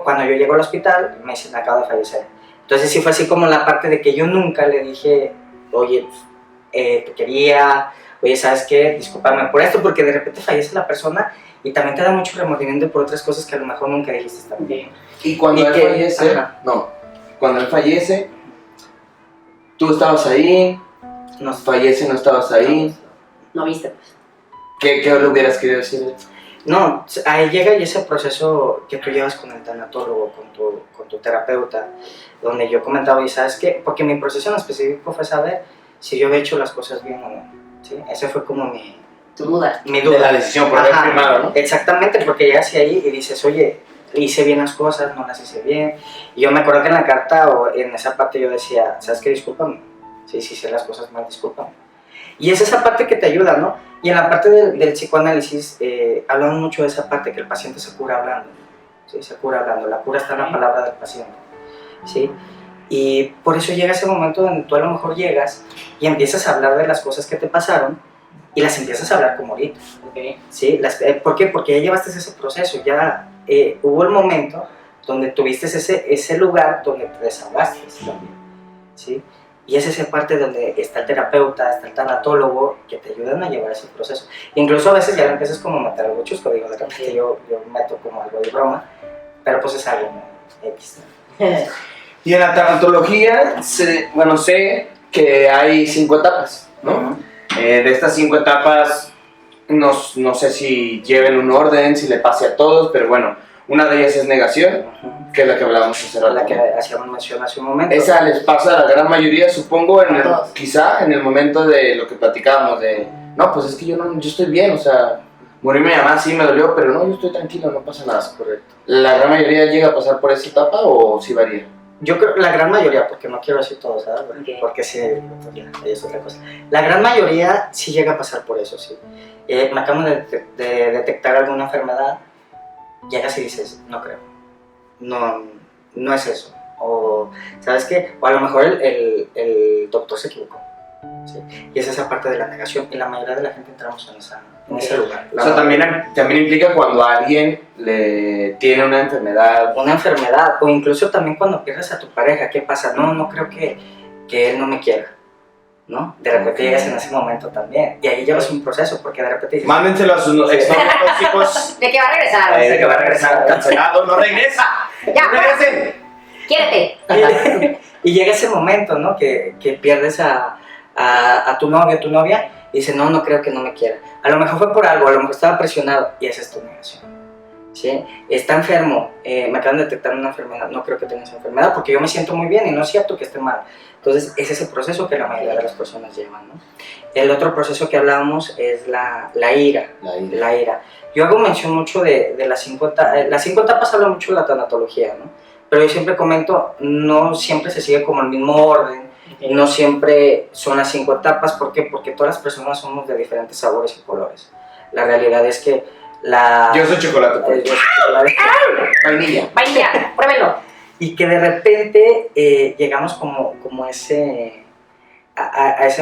cuando yo llego al hospital, me dicen, acaba de fallecer. Entonces sí fue así como la parte de que yo nunca le dije, oye, te quería, oye, ¿sabes qué? Discúlpame por esto, porque de repente fallece la persona y también te da mucho remordimiento por otras cosas que a lo mejor nunca dijiste también. Y cuando él fallece, cuando él fallece, tú estabas ahí, no estabas ahí. No viste, pues. ¿Qué le hubieras querido decir? No, ahí llega y ese proceso que tú llevas con el tanatólogo, con tu terapeuta, donde yo comentaba, y ¿sabes qué? Porque mi proceso en específico fue saber si yo había hecho las cosas bien o no, ¿sí? Ese fue como mi duda. De la decisión por haber firmado, ¿no? Exactamente, porque llegas ahí y dices, oye, hice bien las cosas, no las hice bien. Y yo me acuerdo que en la carta o en esa parte yo decía, ¿sabes qué? Discúlpame. Sí, sí, hice las cosas mal, discúlpame. Y es esa parte que te ayuda, ¿no? Y en la parte del psicoanálisis hablamos mucho de esa parte, que el paciente se cura hablando, ¿sí? Se cura hablando, la cura está en la palabra del paciente, ¿sí? Y por eso llega ese momento donde tú a lo mejor llegas y empiezas a hablar de las cosas que te pasaron y las empiezas a hablar como ahorita, ¿sí? ¿Por qué? Porque ya llevaste ese proceso, ya hubo el momento donde tuviste ese lugar donde te desahogaste también, ¿sí? Y es esa parte donde está el terapeuta, está el tanatólogo, que te ayudan a llevar ese proceso. Incluso a veces ya lo empiezas como a meter algo chusco, digo, de repente yo meto como algo de broma, pero pues es algo, ¿no? X. Y en la tanatología, sé que hay 5 etapas, ¿no? Ujú. De estas 5 etapas, no sé si lleven un orden, si le pase a todos, pero bueno, una de ellas es negación, Ujú. que es la que hablábamos hace rato. La que hacíamos mención hace un momento. Esa les pasa a la gran mayoría, supongo, A todos. quizá en el momento de lo que platicábamos, de, no, pues es que yo estoy bien, o sea, morir mi mamá sí me dolió, pero no, yo estoy tranquilo, no pasa nada. Correcto. ¿La gran mayoría llega a pasar por esa etapa o sí varía? Yo creo la gran mayoría, porque no quiero decir todos, ¿sabes? Ok. Porque sí, pues ya, ahí es otra cosa. La gran mayoría sí llega a pasar por eso, sí. Me acabo de detectar alguna enfermedad, llegas y dices, no creo, no es eso. O, ¿sabes qué? O a lo mejor el doctor se equivocó. ¿Sí? Y es esa parte de la negación, y la mayoría de la gente entramos en ese lugar. O sea, también implica cuando alguien le tiene una enfermedad. Una enfermedad, o incluso también cuando pierdes a tu pareja, ¿qué pasa? No creo que él no me quiera, ¿no? De repente llegas en ese momento también, y ahí llevas un proceso, porque de repente dices, Mándenselo a sus exnovios tóxicos. De que va a regresar. De que va a regresar cancelado, no regresa. Ya, ¡No regresen! quiérete. y llega ese momento, ¿no? Que pierdes a tu novio, tu novia, y dices, no creo que no me quiera. A lo mejor fue por algo, a lo mejor estaba presionado, y esa es tu negación, ¿sí? Está enfermo, me acaban de detectar una enfermedad, no creo que tengas enfermedad, porque yo me siento muy bien, y no es cierto que esté mal. Entonces, es ese proceso que la mayoría de las personas llevan, ¿no? El otro proceso que hablábamos es la ira. La ira. Yo hago mención mucho de las 5 etapas. Las 5 etapas habla mucho de la tanatología, ¿no? Pero yo siempre comento, no siempre se sigue como el mismo orden, no siempre son las 5 etapas. ¿Por qué? Porque todas las personas somos de diferentes sabores y colores. La realidad es que Yo soy chocolate. Pues. yo soy chocolate. Vainilla. Vainilla, pruébenlo. Y que de repente llegamos como a ese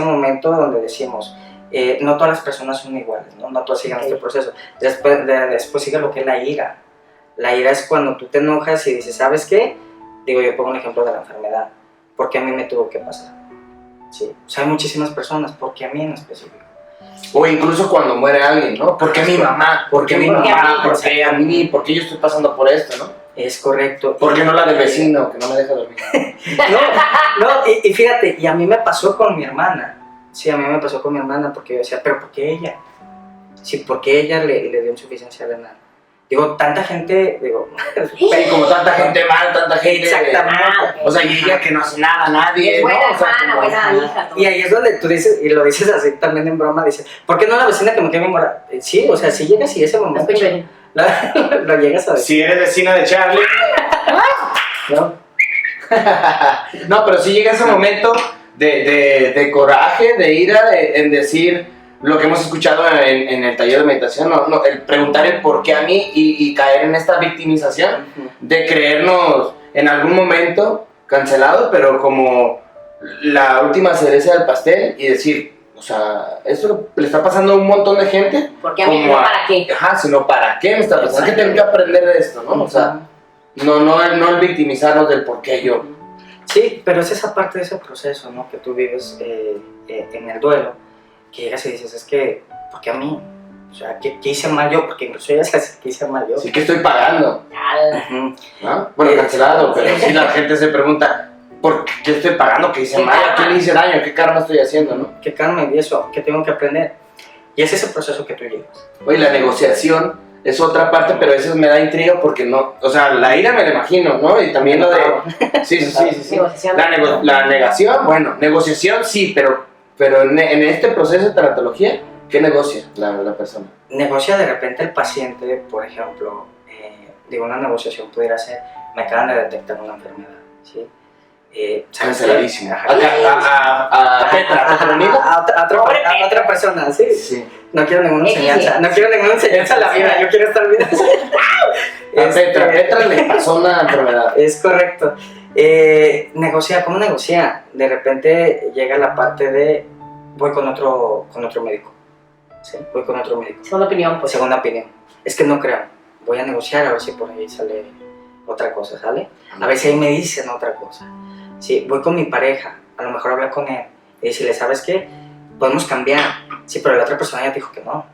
momento donde decimos, no todas las personas son iguales, no todas siguen este proceso. Después sigue lo que es la ira. La ira es cuando tú te enojas y dices, ¿sabes qué? Digo, yo pongo un ejemplo de la enfermedad. ¿Por qué a mí me tuvo que pasar? Sí. O sea, hay muchísimas personas, ¿por qué a mí en específico? O incluso cuando muere alguien, ¿no? ¿Por qué mi mamá? ¿Por qué mi ¿Por qué a mamá? mí? ¿Por qué a mí? ¿Por qué yo estoy pasando por esto, no? Es correcto. ¿Por qué no la del vecino que no me deja dormir? Y fíjate, y a mí me pasó con mi hermana. Sí, a mí me pasó con mi hermana, porque yo decía, ¿pero por qué ella? Sí, porque ella le dio insuficiencia renal. Digo, tanta gente, digo... Y como tanta gente mal, tanta gente... Exactamente. O sea, y ella que no hace nada, nadie, Es buena ¿no? O sea, hermana, como- buena hija. todo. Y ahí es donde tú dices, y lo dices así también en broma, dices, ¿por qué no la vecina que me quede bien morada? Sí, o sea, si llegas y ese Lo momento escucho bien. lo llegas a decir. Si eres vecina de Charlie... ¿No? No, pero sí llega ese momento de coraje, de ira, en decir lo que hemos escuchado en el taller de meditación, el preguntar el por qué a mí y caer en esta victimización de creernos en algún momento cancelados, pero como la última cereza del pastel y decir, o sea, esto le está pasando a un montón de gente. Porque a mí como no, ¿para qué? Ajá, sino para qué me está pasando. ¿Qué tengo que aprender de esto, no? O sea, no el victimizarnos del por qué yo. Sí, pero es esa parte de ese proceso, ¿no? Que tú vives en el duelo, que llegas y dices, es que, ¿por qué a mí? O sea, ¿qué hice mal yo? Porque incluso ya sabes que hice mal yo. Sí que estoy pagando, Ujú. ¿no? Bueno, cancelado, pero sí la gente se pregunta, ¿por qué estoy pagando? ¿Qué hice mal? ¿A quién le hice daño? ¿Qué karma estoy haciendo, no? ¿Qué karma y eso? ¿Qué tengo que aprender? Y es ese proceso que tú llegas. Oye, la negociación es otra parte, pero eso me da intriga porque no, o sea, la ira me la imagino, ¿no? Y también lo de... Sí. Negociación. La negación, bueno, negociación sí, pero en este proceso de tanatología, ¿qué negocia la persona? Negocia de repente el paciente, por ejemplo, digo, una negociación pudiera ser, me acaban de detectar una enfermedad, ¿sí? ¿Sabes qué? Canceladísimo. Ajá. A Petra, amiga. A otra persona, ¿sí? Sí. No quiero ninguna enseñanza, no quiero ninguna enseñanza a la vida, yo quiero estar bien. A Petra le pasó una enfermedad. Es correcto. Negocia, ¿cómo negocia? De repente llega la parte de voy con otro médico. ¿Sí? Voy con otro médico. Segunda opinión, pues. Segunda opinión. Es que no creo. Voy a negociar a ver si por ahí sale otra cosa, ¿sale? A ver si ahí me dicen otra cosa. Sí, voy con mi pareja, a lo mejor hablar con él y decirle, ¿sabes qué? Podemos cambiar. Sí, pero la otra persona ya te dijo que no.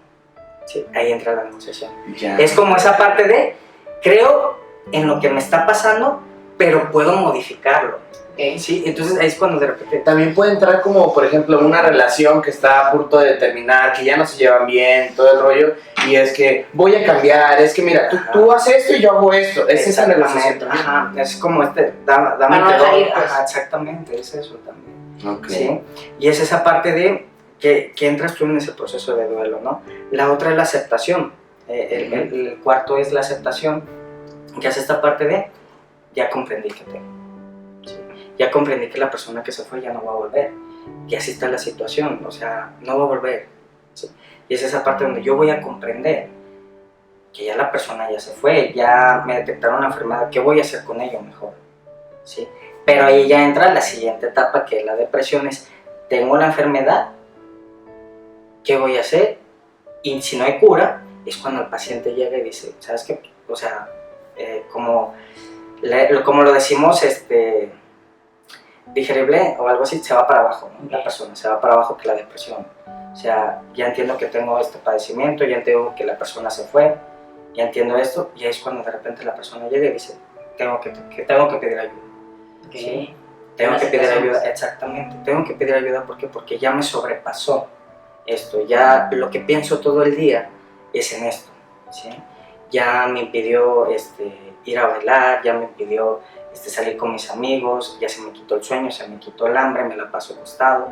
Sí, ahí entra la negociación. Ya. Es como esa parte de, creo en lo que me está pasando, pero puedo modificarlo. Ok. Sí, entonces ahí es cuando de repente... También puede entrar como, por ejemplo, una relación que está a punto de terminar, que ya no se llevan bien, todo el rollo, y es que voy a cambiar, es que mira, tú haces esto y yo hago esto, es esa negociación también. Ajá, es como dame Para no te dejar doy. ir, pues. Ajá, exactamente, es eso también. Ok. ¿Sí? Y es esa parte de que entras tú en ese proceso de duelo, ¿no? La otra es la aceptación. El cuarto es la aceptación, que hace esta parte de ya comprendí que tengo. ¿Sí? Ya comprendí que la persona que se fue ya no va a volver. Y así está la situación, o sea, no va a volver. ¿Sí? Y es esa parte donde yo voy a comprender que ya la persona ya se fue, ya me detectaron la enfermedad, ¿qué voy a hacer con ello mejor? ¿Sí? Pero ahí ya entra la siguiente etapa, que es la depresión, es, tengo la enfermedad, ¿qué voy a hacer? Y si no hay cura, es cuando el paciente llega y dice, ¿sabes qué? O sea, como lo decimos, digerible o algo así, se va para abajo, ¿no? La persona se va para abajo, que la depresión. O sea, ya entiendo que tengo este padecimiento, ya entiendo que la persona se fue, ya entiendo esto, y ahí es cuando de repente la persona llega y dice, tengo que pedir ayuda. Ok. ¿Sí? Tengo que pedir ayuda, exactamente, tengo que pedir ayuda, ¿por qué? Porque ya me sobrepasó esto, ya lo que pienso todo el día es en esto, ¿sí? Ya me impidió ir a bailar, ya me impidió salir con mis amigos, ya se me quitó el sueño, se me quitó el hambre, me la paso acostado.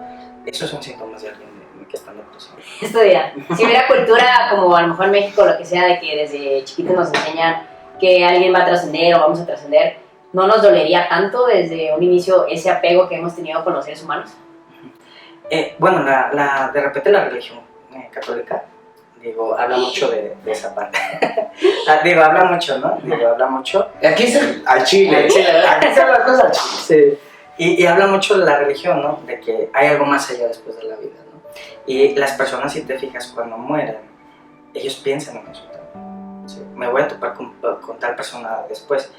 Esos son síntomas de alguien que está en depresión. Estudia. Si hubiera cultura, como a lo mejor en México, lo que sea, de que desde chiquitos nos enseñan que alguien va a trascender o vamos a trascender, ¿no nos dolería tanto desde un inicio ese apego que hemos tenido con los seres humanos? Bueno, de repente la religión católica, habla mucho de esa parte. Habla mucho, ¿no? Habla mucho. Aquí es al chile, aquí se habla cosas al chile. Sí. Y habla mucho de la religión, ¿no? De que hay algo más allá después de la vida, ¿no? Y las personas, si te fijas, cuando mueren, ellos piensan en eso también. ¿Sí? Me voy a topar con tal persona después.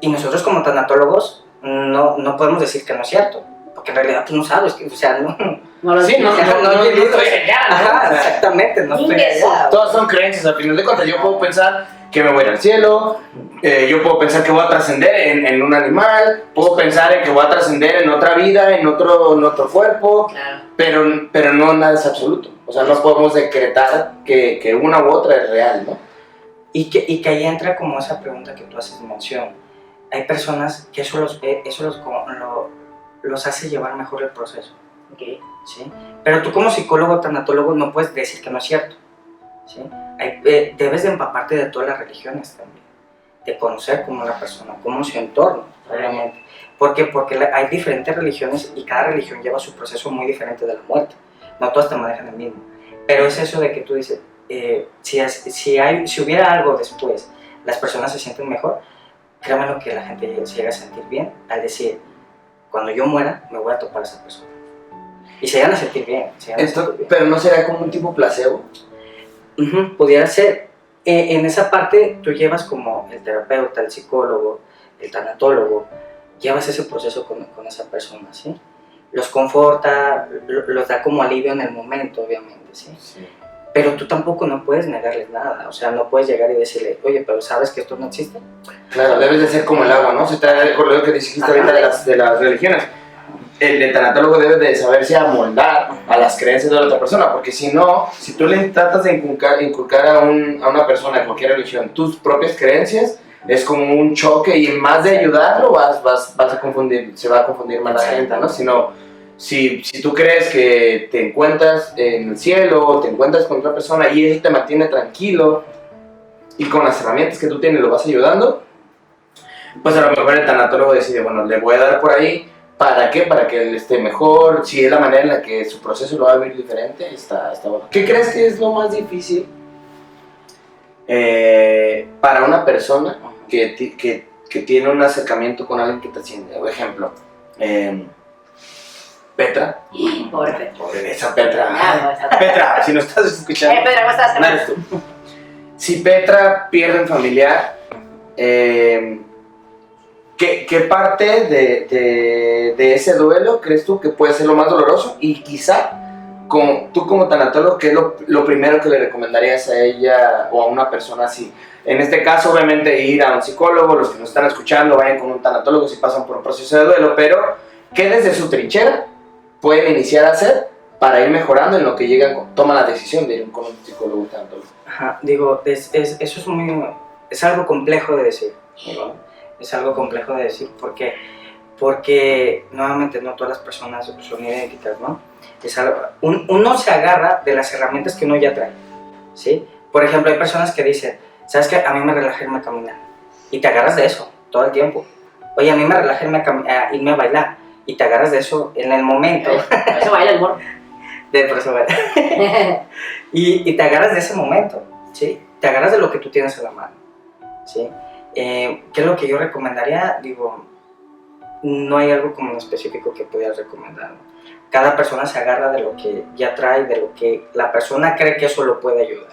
Y nosotros como tanatólogos no podemos decir que no es cierto, porque en realidad tú no sabes, o sea, no No Sí, no estoy allá, ¿no? Ajá, exactamente, no estoy allá. Todas son creencias, al final de cuentas. Yo puedo pensar que me voy a ir al cielo, yo puedo pensar que voy a trascender en un animal, puedo pensar en que voy a trascender en otra vida, en otro cuerpo, Claro. pero no nada es absoluto. O sea, no podemos decretar que una u otra es real, ¿no? Y que ahí entra como esa pregunta que tú haces mención. Hay personas que eso los hace llevar mejor el proceso. Okay. ¿Sí? Pero tú como psicólogo, tanatólogo, no puedes decir que no es cierto. ¿Sí? Debes de empaparte de todas las religiones también, de conocer cómo la persona, cómo su entorno, realmente. ¿Por qué? Porque hay diferentes religiones y cada religión lleva su proceso muy diferente de la muerte. No todas te manejan el mismo. Pero es eso de que tú dices, si hubiera algo después, las personas se sienten mejor, créeme lo que la gente se llega a sentir bien al decir, cuando yo muera, me voy a topar a esa persona. Y se llegan a sentir bien. Pero no será como un tipo placebo. Pudiera ser. En esa parte tú llevas como el terapeuta, el psicólogo, el tanatólogo, llevas ese proceso con esa persona, ¿sí? Los conforta, los da como alivio en el momento, obviamente, ¿sí? Sí. Pero tú tampoco no puedes negarles nada, o sea, no puedes llegar y decirle, oye, pero ¿sabes que esto no existe? Claro, debes de ser como el agua, ¿no? Se te acuerda lo que dijiste ahorita de las religiones. El tanatólogo debe de saberse amoldar a las creencias de la otra persona, porque si no, si tú le tratas de inculcar a una persona de cualquier religión tus propias creencias, es como un choque y en más de ayudarlo vas a confundir, se va a confundir más la gente, ¿no? Si tú crees que te encuentras en el cielo, te encuentras con otra persona y él te mantiene tranquilo y con las herramientas que tú tienes lo vas ayudando, pues a lo mejor el tanatólogo decide, bueno, le voy a dar por ahí. ¿Para qué? Para que él esté mejor, si es la manera en la que su proceso lo va a vivir diferente, está bueno. ¿Qué crees que es lo más difícil para una persona que tiene un acercamiento con alguien que te asciende? Por ejemplo, Petra. Pobre Petra. Pobre esa Petra. No, Petra, si nos estás escuchando. Petra, ¿cómo estás? No eres tú. Si Petra pierde un familiar, ¿qué parte de ese duelo crees tú que puede ser lo más doloroso? Y quizá tú como tanatólogo, ¿qué es lo primero que le recomendarías a ella o a una persona así? En este caso, obviamente, ir a un psicólogo, los que nos están escuchando, vayan con un tanatólogo si pasan por un proceso de duelo, pero ¿qué desde su trinchera pueden iniciar a hacer para ir mejorando en lo que llegan, toman la decisión de ir con un psicólogo tanatólogo? Ajá, digo, eso es algo complejo de decir, digo, es algo complejo de decir, ¿por qué? Porque, nuevamente, no todas las personas son idénticas, ¿no? Uno se agarra de las herramientas que uno ya trae, ¿sí? Por ejemplo, hay personas que dicen, ¿sabes qué? A mí me relaja irme a caminar, y te agarras de eso todo el tiempo. Oye, a mí me relaja irme a bailar, y te agarras de eso en el momento. Eso baila el morro. Por eso baila. y te agarras de ese momento, ¿sí? Te agarras de lo que tú tienes en la mano, ¿sí? ¿Qué es lo que yo recomendaría? Digo, no hay algo como en específico que pudieras recomendar, ¿no? Cada persona se agarra de lo que ya trae, de lo que la persona cree que eso lo puede ayudar.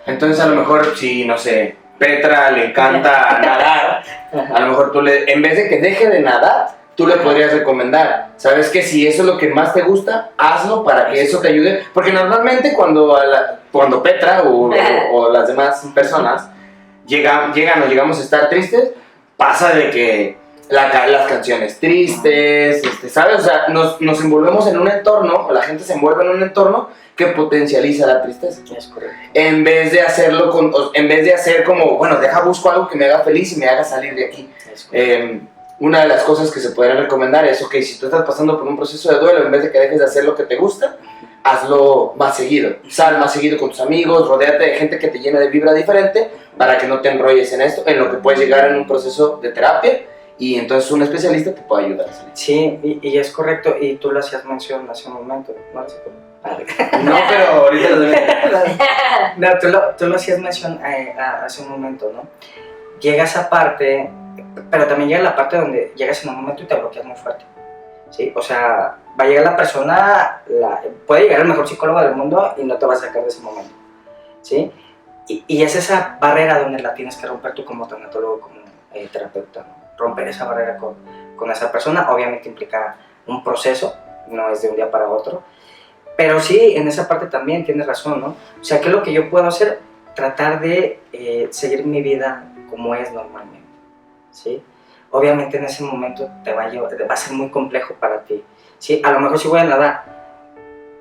Entonces, a lo mejor, si, no sé, Petra le encanta nadar, a lo mejor en vez de que deje de nadar, tú le podrías recomendar, ¿sabes qué? Si eso es lo que más te gusta, hazlo para que eso te ayude. Porque normalmente cuando Petra o las demás personas llegamos a estar tristes, pasa de que las canciones tristes, ¿sabes? O sea, nos envolvemos en un entorno, o la gente se envuelve en un entorno que potencializa la tristeza. Es correcto. En vez de hacer como, bueno, busco algo que me haga feliz y me haga salir de aquí. Una de las cosas que se podrían recomendar es, ok, si tú estás pasando por un proceso de duelo, en vez de que dejes de hacer lo que te gusta, hazlo más seguido. Sal más seguido con tus amigos, rodéate de gente que te llena de vibra diferente para que no te enrolles en esto, en lo que puedes llegar en un proceso de terapia y entonces un especialista te puede ayudar. Sí, y es correcto, y tú lo hacías mención hace un momento, ¿no? No, pero ahorita lo debe. No, tú lo hacías mención hace un momento, ¿no? Llega esa parte, pero también llega la parte donde llegas en un momento y te bloqueas muy fuerte, ¿sí? O sea, va a llegar la persona, puede llegar el mejor psicólogo del mundo y no te va a sacar de ese momento, ¿sí? Y es esa barrera donde la tienes que romper tú como tanatólogo, como terapeuta, ¿no? Romper esa barrera con esa persona, obviamente implica un proceso, no es de un día para otro, pero sí, en esa parte también tienes razón, ¿no? O sea, ¿qué es lo que yo puedo hacer? Tratar de seguir mi vida como es normalmente, ¿sí? Obviamente en ese momento va a ser muy complejo para ti, ¿sí? A lo mejor sí voy a nadar,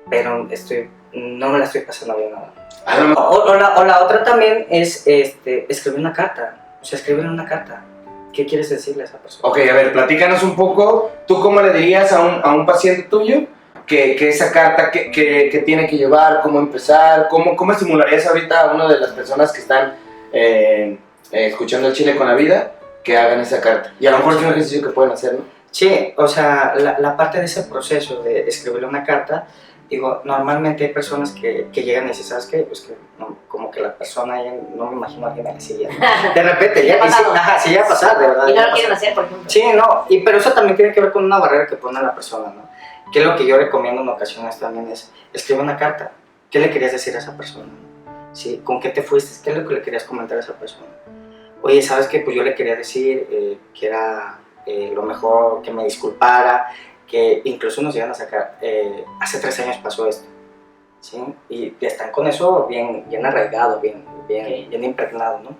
pero no me la estoy pasando bien nadando. O la otra también es escribir una carta, o sea, escribir una carta. ¿Qué quieres decirle a esa persona? Ok, a ver, platícanos un poco, ¿tú cómo le dirías a un paciente tuyo que esa carta que tiene que llevar, cómo empezar, cómo estimularías ahorita a una de las personas que están escuchando el Chile con la Vida, que hagan esa carta? Y a lo mejor es un ejercicio que pueden hacer, ¿no? Sí, o sea, la parte de ese proceso de escribirle una carta, digo, normalmente hay personas que llegan y dicen, ¿sabes qué? Pues que no, como que la persona, no me imagino a alguien así, de repente, sí ya ha pasado, de verdad. Y no lo quieren hacer, por ejemplo. Sí, no, pero eso también tiene que ver con una barrera que pone a la persona, ¿no? Que es lo que yo recomiendo en ocasiones también es, escribe una carta. ¿Qué le querías decir a esa persona? ¿Sí? ¿Con qué te fuiste? ¿Qué es lo que le querías comentar a esa persona? Oye, ¿sabes qué? Pues yo le quería decir que era lo mejor, que me disculpara, que incluso nos iban a sacar, hace 3 años pasó esto, ¿sí? Y están con eso bien arraigado, bien impregnado, ¿no?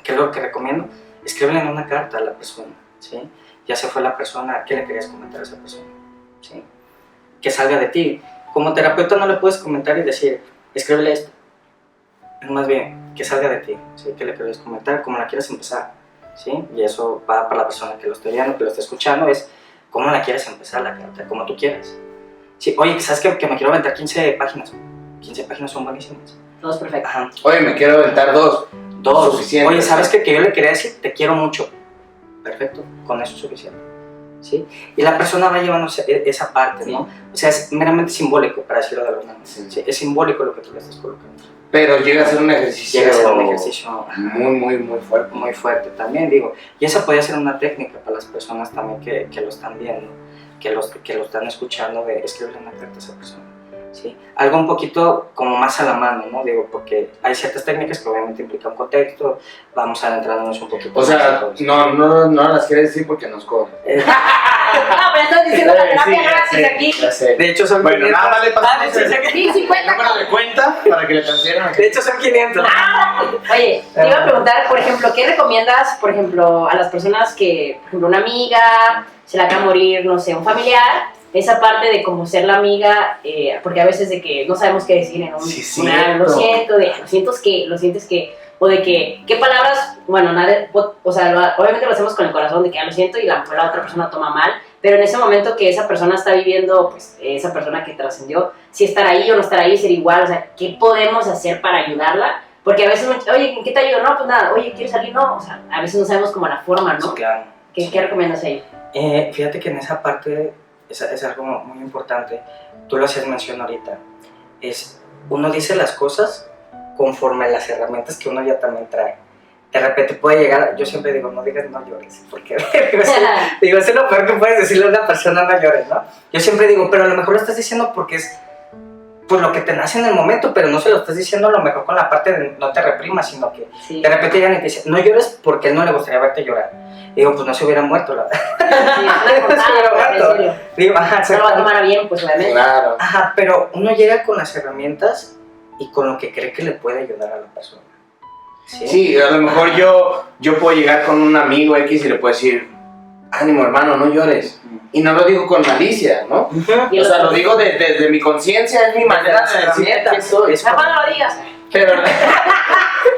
¿Qué es lo que recomiendo? Escríbele una carta a la persona, ¿sí? Ya se fue la persona, ¿qué le querías comentar a esa persona? ¿Sí? Que salga de ti. Como terapeuta no le puedes comentar y decir, escríbele esto. Más bien, que salga de ti, ¿sí? ¿Qué le querías comentar? ¿Cómo la quieres empezar? ¿Sí? Y eso va para la persona que lo esté viendo, que lo esté escuchando, es cómo la quieres empezar la carta, como tú quieras. Sí, oye, ¿sabes qué? Que me quiero aventar 15 páginas. 15 páginas son buenísimas. Todo es perfecto. Ajá. Oye, me quiero aventar 2. Suficiente. Oye, ¿sabes qué? Que yo le quería decir, te quiero mucho. Perfecto, con eso es suficiente. ¿Sí? Y la persona va llevando esa parte, ¿no? O sea, es meramente simbólico, para decirlo de alguna manera. Sí. Es simbólico lo que tú le estás colocando. Pero llega a ser un ejercicio, muy fuerte. Muy fuerte también, digo. Y esa podría ser una técnica para las personas también que lo están viendo, que lo están escuchando, de escribirle una carta a esa persona. ¿sí? Algo un poquito como más a la mano, ¿no? Digo, porque hay ciertas técnicas que obviamente implican contexto, vamos adentrándonos un poquito O sea, no las quieres decir porque nos cobran. No, pero estás diciendo la terapia Sí, gratis aquí. ya sé. De hecho son Bueno, 500. nada más le pasamos Ah, el Sí, 50. número de cuenta para que le transfieran aquí. De hecho son 500. Oye, te iba a preguntar, por ejemplo, ¿qué recomiendas, por ejemplo, a las personas que, por ejemplo, una amiga se la acaba de morir, no sé, un familiar? Esa parte de como ser la amiga, porque a veces de que no sabemos qué decir en un Sí, lo siento, lo sientes que, o de que, ¿qué palabras? Bueno, nada, o sea, obviamente lo hacemos con el corazón de que lo siento y la otra persona toma mal, pero en ese momento que esa persona está viviendo, pues esa persona que trascendió, si estar ahí o no estar ahí, ser igual, o sea, ¿qué podemos hacer para ayudarla? Porque a veces, oye, ¿en qué te ayudo? No, pues nada, oye, ¿quieres salir? No, o sea, a veces no sabemos como la forma, ¿no? Sí, claro. ¿Qué recomiendas ahí? Fíjate que en esa parte es algo muy importante. Tú lo hacías mención ahorita. Uno dice las cosas conforme a las herramientas que uno ya también trae. De repente puede llegar, yo siempre digo, no digas no llores, porque digo, es lo peor que puedes decirle a una persona, no llores, ¿no? Yo siempre digo, pero a lo mejor lo estás diciendo porque es por lo que te nace en el momento, pero no se lo estás diciendo a lo mejor con la parte de no te reprimas, sino que Sí. de repente llegan y te dicen, no llores porque a él no le gustaría verte llorar. Digo, pues no se hubiera muerto, la verdad. Sí, una contada, pues, en serio. Digo, ajá, No lo va a tomar a bien, pues obviamente. Claro. ajá, pero uno llega con las herramientas y con lo que cree que le puede ayudar a la persona. Sí, Sí, a lo mejor yo puedo llegar con un amigo X y le puedo decir, ánimo hermano, no llores. Y no lo digo con malicia, ¿no? Y O sea, el lo otro, digo desde mi conciencia, es mi manera de decir que soy. "Papá, no lo digas". Pero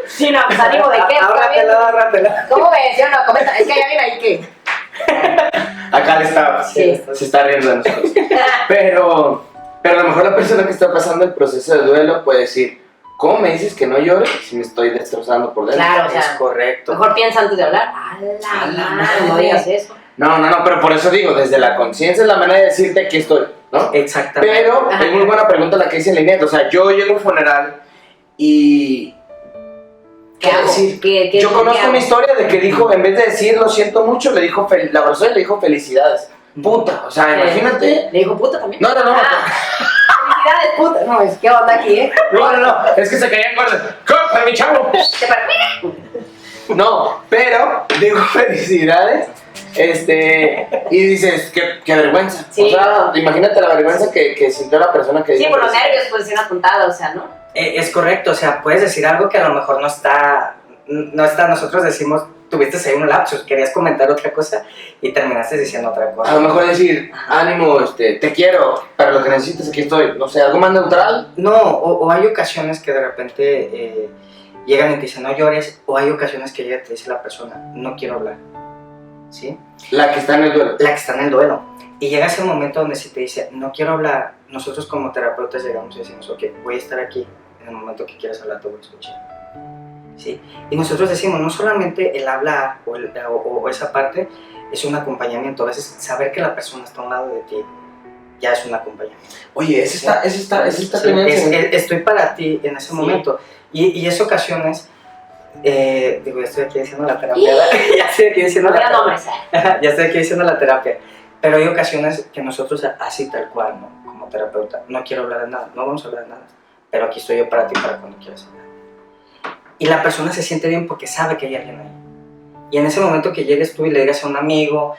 Sí, no, pues ánimo de qué, está bien. Ahórratelo. ¿Cómo ves? Yo no, comenta, es que hay alguien ahí que. acá le está, Sí. se está riendo de nosotros. Pero a lo mejor la persona que está pasando el proceso de duelo puede decir, ¿cómo me dices que no llore si me estoy destrozando por dentro? Claro, o sea, Es correcto. mejor piensa antes de hablar. A la madre, no digas eso. No, pero por eso digo, desde la conciencia es la manera de decirte que estoy, ¿no? Exactamente. Pero Ajá. es muy buena pregunta la que dice Linet. O sea, yo llego a un funeral y... ¿Qué hago? decir? ¿Qué Yo conozco hago? una historia de que dijo, en vez de decir lo siento mucho, le dijo, la abrazó y le dijo felicidades. Puta, o sea, Sí. imagínate. ¿Le dijo puta también? No. Ah, felicidades, puta. No, es que onda aquí, ¿eh? No, es que se caían con ¡corta, mi chavo! Te par- No, pero digo felicidades. Y dices, qué vergüenza. Sí. O sea, imagínate la vergüenza que sintió la persona que Sí, dijo por los felicidades. nervios, pues, es una puntada, o sea, ¿no? Es correcto, o sea, puedes decir algo que a lo mejor no está, nosotros decimos, tuviste ahí un lapsus, querías comentar otra cosa y terminaste diciendo otra A cosa. lo mejor decir, ánimo, te quiero, para lo que necesites aquí estoy. No sé, algo más neutral. No, o hay ocasiones que de repente llegan y te dicen no llores, o hay ocasiones que llega y te dice la persona, no quiero hablar, ¿sí? La que está en el duelo. La que está en el duelo. Y llega ese momento donde si te dice, no quiero hablar, nosotros como terapeutas llegamos y decimos, ok, voy a estar aquí, en el momento que quieras hablar te voy a escuchar. ¿Sí? Y nosotros decimos, no solamente el hablar o esa parte es un acompañamiento, a veces saber que la persona está a un lado de ti ya es un acompañamiento. Oye, ese está Sí, teniendo estoy para ti en ese momento. Y es ocasiones, digo, ya estoy aquí diciendo la terapia, ya estoy aquí diciendo No la digas terapia. nombres. Ya estoy aquí diciendo la terapia. Pero hay ocasiones que nosotros, así tal cual, ¿no? Como terapeuta, no quiero hablar de nada, no vamos a hablar de nada, pero aquí estoy yo para ti para cuando quieras hablar. Y la persona se siente bien porque sabe que hay alguien ahí. Y en ese momento que llegues tú y le digas a un amigo,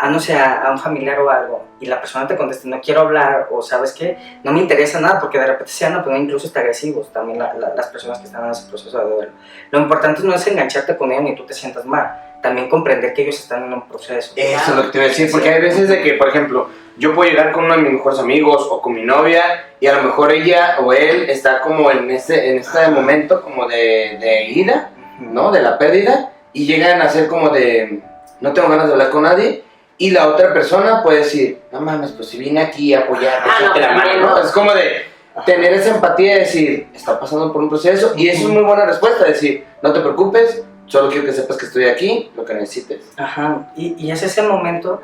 no sé, a un familiar o algo, y la persona te conteste, no quiero hablar, o sabes qué, no me interesa nada, porque de repente se van a poner incluso hasta agresivos también las personas que están en ese proceso de duelo. Lo importante no es engancharte con ellos ni tú te sientas mal, también comprender que ellos están en un proceso. Eso es lo que te iba a decir, porque hay veces de que, por ejemplo, yo puedo llegar con uno de mis mejores amigos o con mi novia y a lo mejor ella o él está como en este momento como de ida, ¿no? De la pérdida, y llegan a ser como de, no tengo ganas de hablar con nadie, y la otra persona puede decir, no mames, pues si vine aquí a apoyar, Ah, échate no, la mano, también, ¿no? ¿no? Es como de tener esa empatía de decir, está pasando por un proceso, y eso es muy buena respuesta, decir, no te preocupes, solo quiero que sepas que estoy aquí, lo que necesites. Ajá, y es ese momento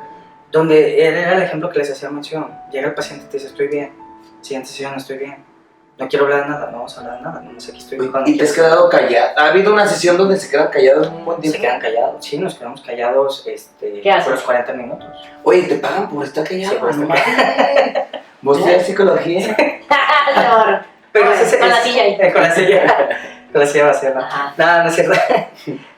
donde era el ejemplo que les hacía mención. Llega el paciente y te dice, estoy bien. Siguiente sesión, estoy bien. no quiero hablar de nada, no vamos a hablar de nada, no sé qué estoy cuando ¿Y te has quedado callado? ¿Ha habido una sesión donde se quedan callados un buen tiempo? Se quedan callados, sí, nos quedamos callados ¿Qué hacen? por los 40 minutos. Oye, ¿te pagan por estar callado? Sí, por estar No mames. ¿Vos estudias psicología? No, Pero con la silla ahí. con la silla vacía, ¿no? Ajá. No, no es cierto.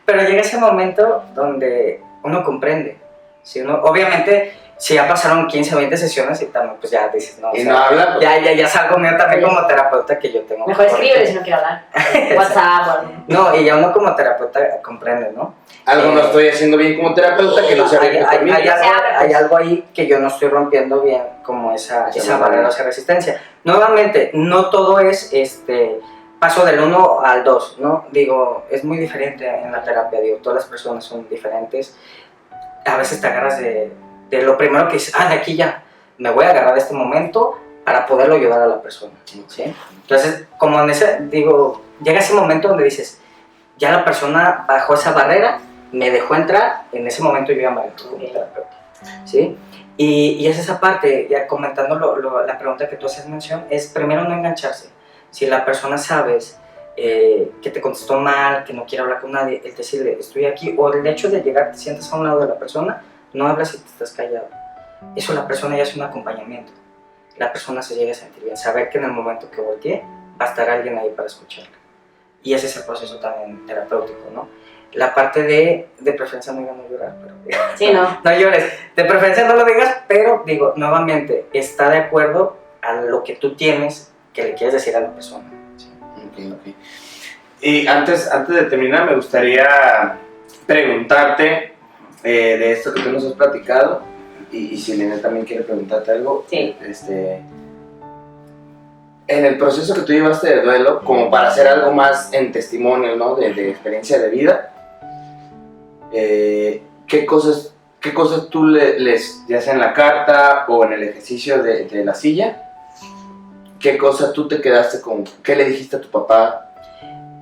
Pero llega ese momento donde uno comprende. ¿Sí? Obviamente, si ya pasaron 15 o 20 sesiones y también, pues ya dices, no, o Y sea, no habla, pues. ya es algo mío también como terapeuta que yo tengo. Mejor escribe si no quiere hablar. WhatsApp o algo. No, y ya uno como terapeuta comprende, ¿no? Algo no estoy haciendo bien como terapeuta que no se hay, ve hay, conmigo. hay algo ahí que yo no estoy rompiendo bien, como esa barrera, esa resistencia. Nuevamente, no todo es paso del 1 al 2, ¿no? Digo, es muy diferente en la terapia, digo, todas las personas son diferentes. A veces te agarras de lo primero que dices, de aquí ya, me voy a agarrar de este momento para poderlo ayudar a la persona, ¿sí? Entonces, como en ese, digo, llega ese momento donde dices, ya la persona bajó esa barrera, me dejó entrar, en ese momento yo ya me dejó como terapeuta, ¿sí? Y es esa parte, ya comentando la pregunta que tú haces mención, es primero no engancharse. Si la persona sabes que te contestó mal, que no quiere hablar con nadie, el decirle estoy aquí, o el hecho de llegar, te sientas a un lado de la persona, no hablas y te estás callado. Eso la persona ya hace un acompañamiento. La persona se llega a sentir bien, saber que en el momento que voltee va a estar alguien ahí para escucharla. Y ese es el proceso también terapéutico, ¿no? La parte de preferencia no digan no llorar, pero Sí, ¿no? no llores, de preferencia no lo digas, pero digo, nuevamente, está de acuerdo a lo que tú tienes que le quieres decir a la persona. ¿Sí? Ok. Y antes de terminar, me gustaría preguntarte de esto que tú nos has platicado, y si Lina también quiere preguntarte algo. Sí. En el proceso que tú llevaste de duelo, como para hacer algo más en testimonio, ¿no? de experiencia de vida, ¿qué cosas tú les, ya sea en la carta o en el ejercicio de la silla, qué cosa tú te quedaste con, qué le dijiste a tu papá?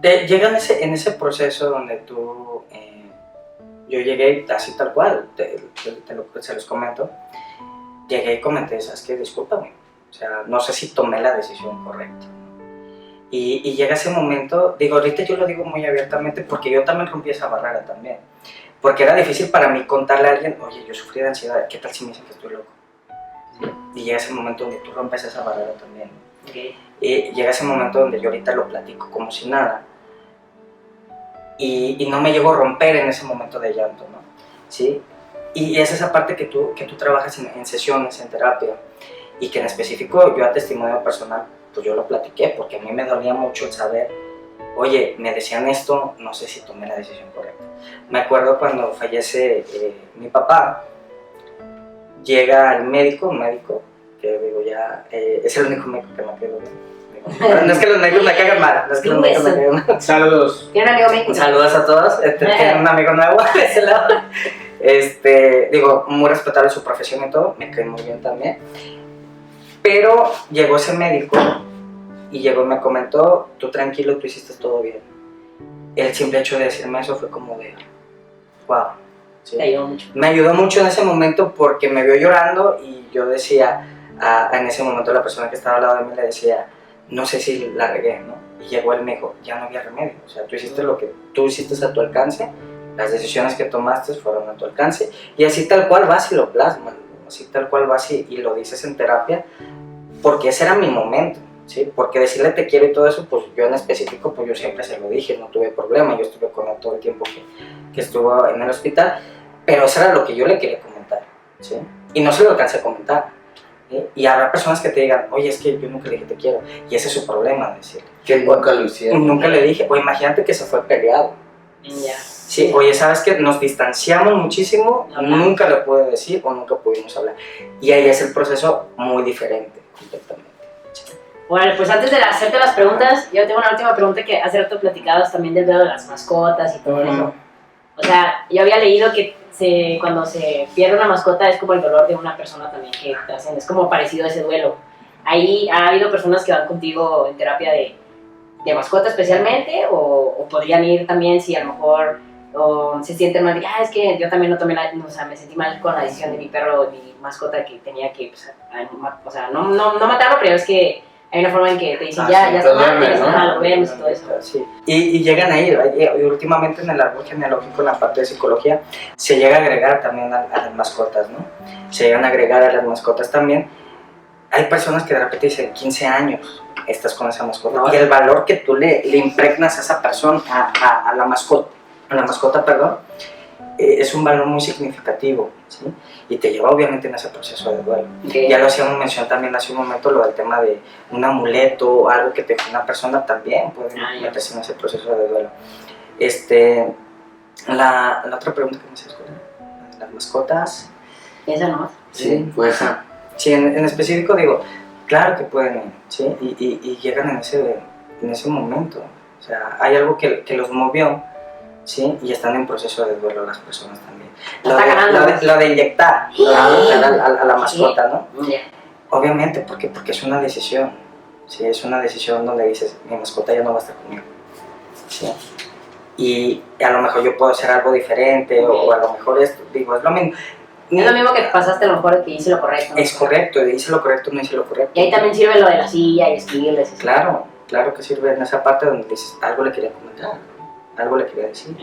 Llega en ese proceso donde tú, yo llegué así tal cual, se los comento, llegué y comenté, ¿sabes qué? Discúlpame, o sea, no sé si tomé la decisión correcta. Y llega ese momento, digo, ahorita yo lo digo muy abiertamente porque yo también rompí esa barrera también. Porque era difícil para mí contarle a alguien, oye, yo sufrí de ansiedad, ¿qué tal si me dicen que estoy loco? ¿Sí? Y llega ese momento donde tú rompes esa barrera también. Okay. Y llega ese momento donde yo ahorita lo platico como si nada. Y no me llego a romper en ese momento de llanto, ¿no? ¿Sí? Y es esa parte que tú trabajas en sesiones, en terapia, y que en específico yo a testimonio personal, pues yo lo platiqué, porque a mí me dolía mucho el saber, oye, me decían esto, no sé si tomé la decisión correcta. Me acuerdo cuando fallece mi papá, llega el médico, que digo ya, es el único médico que me quedó bien. No es que los médicos me caigan mal, no es que los médicos me caigan mal. Saludos. ¿Tiene un amigo médico? Saludos a todos, tienen un amigo nuevo de ese lado. Digo, muy respetable su profesión y todo, me cae muy bien también. Pero llegó ese médico y llegó y me comentó, tú tranquilo, tú hiciste todo bien. El simple hecho de decirme eso fue como de, wow. ¿Sí? Te ayudó mucho. Me ayudó mucho en ese momento porque me vio llorando y yo decía, en ese momento la persona que estaba al lado de mí le decía, no sé si la regué, ¿no? Y llegó él y me dijo, ya no había remedio, o sea, tú hiciste lo que tú hiciste a tu alcance, las decisiones que tomaste fueron a tu alcance, y así tal cual vas y lo plasmas, ¿no? Así tal cual vas y lo dices en terapia, porque ese era mi momento, ¿sí? Porque decirle te quiero y todo eso, pues yo en específico, pues yo siempre se lo dije, no tuve problema, yo estuve con él todo el tiempo que estuvo en el hospital, pero eso era lo que yo le quería comentar, ¿sí? Y no se lo alcancé a comentar. ¿Sí? Y habrá personas que te digan, oye, es que yo nunca le dije te quiero, y ese es su problema, decirle. Que nunca lo hicieron. Nunca le dije, o imagínate que se fue peleado. Ya. Sí, oye, ¿sabes qué? Nos distanciamos muchísimo, nunca le pude decir o nunca pudimos hablar. Y ahí es el proceso muy diferente, completamente. Bueno, pues antes de hacerte las preguntas, yo tengo una última pregunta que hace rato platicabas también del dedo de las mascotas y todo eso. O sea, yo había leído que cuando se pierde una mascota es como el dolor de una persona también que te hacen, es como parecido a ese duelo. Ahí ha habido personas que van contigo en terapia de mascota especialmente, o podrían ir también si a lo mejor se sienten mal, es que yo también no tomé o sea, me sentí mal con la decisión de mi perro o mi mascota que tenía que, pues, o sea, no matarlo, pero es que hay una forma en que te dicen, Ah, ya sí, está mal, duermes, ¿no? lo vemos y todo eso. Sí. Y llegan a ir, y últimamente en el árbol genealógico, en la parte de psicología, se llega a agregar también a las mascotas, ¿no? Se llegan a agregar a las mascotas también. Hay personas que de repente dicen 15 años estás con esa mascota, No, y el valor que tú le impregnas a esa persona, a la mascota, perdón, es un valor muy significativo, ¿sí? Y te lleva obviamente en ese proceso de duelo. Okay. Ya lo hacíamos mención también hace un momento, lo del tema de un amuleto o algo que te dejó una persona también puede meterse en ese proceso de duelo. La otra pregunta que me hacías, las mascotas. Esa nomás. Sí, pues. Sí, en específico digo, claro que pueden ir, ¿sí? Y llegan en ese momento. O sea, hay algo que los movió, ¿sí? Y están en proceso de duelo las personas también. Lo de inyectar, a la mascota, ¿no? Yeah. Obviamente, porque es una decisión, ¿sí? Es una decisión donde dices, mi mascota ya no va a estar conmigo, ¿sí? Y a lo mejor yo puedo hacer algo diferente, o a lo mejor esto, digo, es lo mismo. Es lo mismo que pasaste a lo mejor que hice lo correcto, ¿no? Es correcto, hice lo correcto, no hice lo correcto. Y ahí también sirve lo de la silla y escribirles. Claro que sirve en esa parte donde dices, algo le quería comentar, algo le quería decir.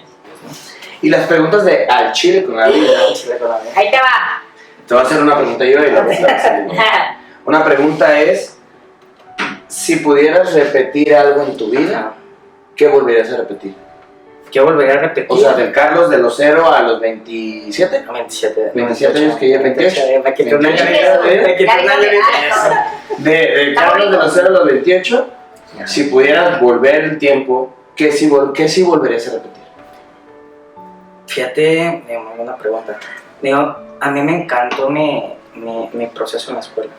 Y las preguntas de al chile con la vida. Ahí te va. Te voy a hacer una pregunta yo y la otra. Una pregunta es, si pudieras repetir algo en tu vida, ¿qué volverías a repetir? ¿Qué volvería a repetir? O sea, del Carlos de los 0 a los 27. 27 años que ya 28. Me quité un año Del Carlos de los 0 a los 28, si pudieras volver el tiempo, ¿qué sí volverías a repetir? Fíjate, muy buena pregunta. Digo, a mí me encantó mi proceso en la escuela.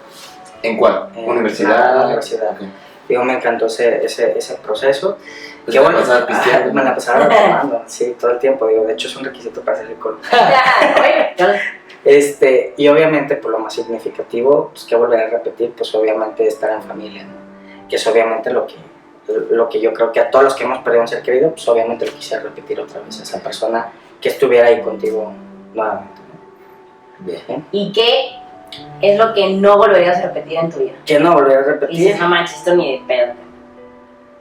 ¿En cuál? ¿Universidad? Universidad. Okay. Digo, me encantó ese proceso. Pues me la pasaba tomando, sí, todo el tiempo. Digo, de hecho es un requisito para ser psicólogo. Y obviamente, por lo más significativo, pues que volver a repetir, pues obviamente estar en familia, ¿no? Que es obviamente lo que yo creo que a todos los que hemos perdido un ser querido, pues obviamente lo quisiera repetir otra vez, esa persona que estuviera ahí contigo nuevamente, ¿no? Bien. ¿Y qué es lo que no volverías a repetir en tu vida? ¿Qué no volver a Y repetir? dices, no manches, esto ni de pedo.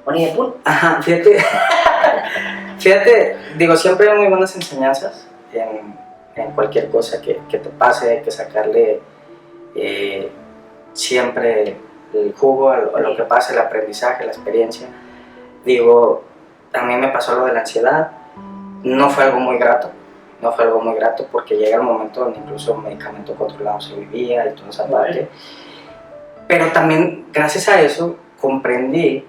O ni de pul. Ajá, fíjate, digo, siempre hay muy buenas enseñanzas en cualquier cosa que te pase, hay que sacarle siempre el jugo a lo que pase, el aprendizaje, la experiencia. Digo, a mí me pasó lo de la ansiedad, no fue algo muy grato porque llega el momento donde incluso medicamento controlado se vivía y toda esa parte. Pero también, gracias a eso, comprendí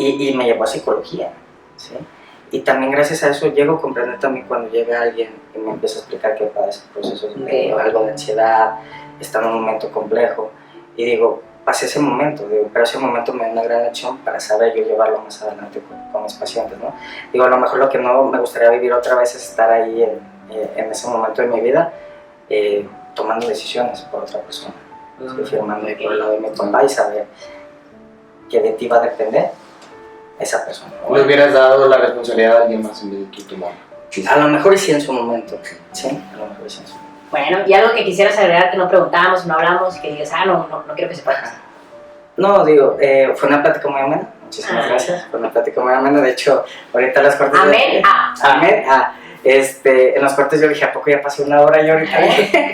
y me llevó a psicología, ¿sí? Y también gracias a eso llego a comprender también cuando llega alguien y me empieza a explicar que padece procesos de algo de ansiedad, está en un momento complejo, y digo, pasé ese momento, pero ese momento me dio una gran lección para saber yo llevarlo más adelante con mis pacientes, ¿no? Digo, a lo mejor lo que no me gustaría vivir otra vez es estar ahí en ese momento de mi vida tomando decisiones por otra persona, firmando por el lado de mi papá y saber que de ti va a depender esa persona. ¿Le hubieras dado la responsabilidad a alguien más en vez de tú tomarla? A lo mejor sí en su momento, ¿sí? A lo mejor sí en su momento. Bueno, y algo que quisieras agregar que no preguntamos, no hablamos, que digas, no quiero que se pueda. No, digo, fue una plática muy amena, muchísimas gracias, fue una plática muy amena, de hecho, ahorita las cortes... Amén, en los cortes yo dije, ¿a poco ya pasó una hora y ahorita?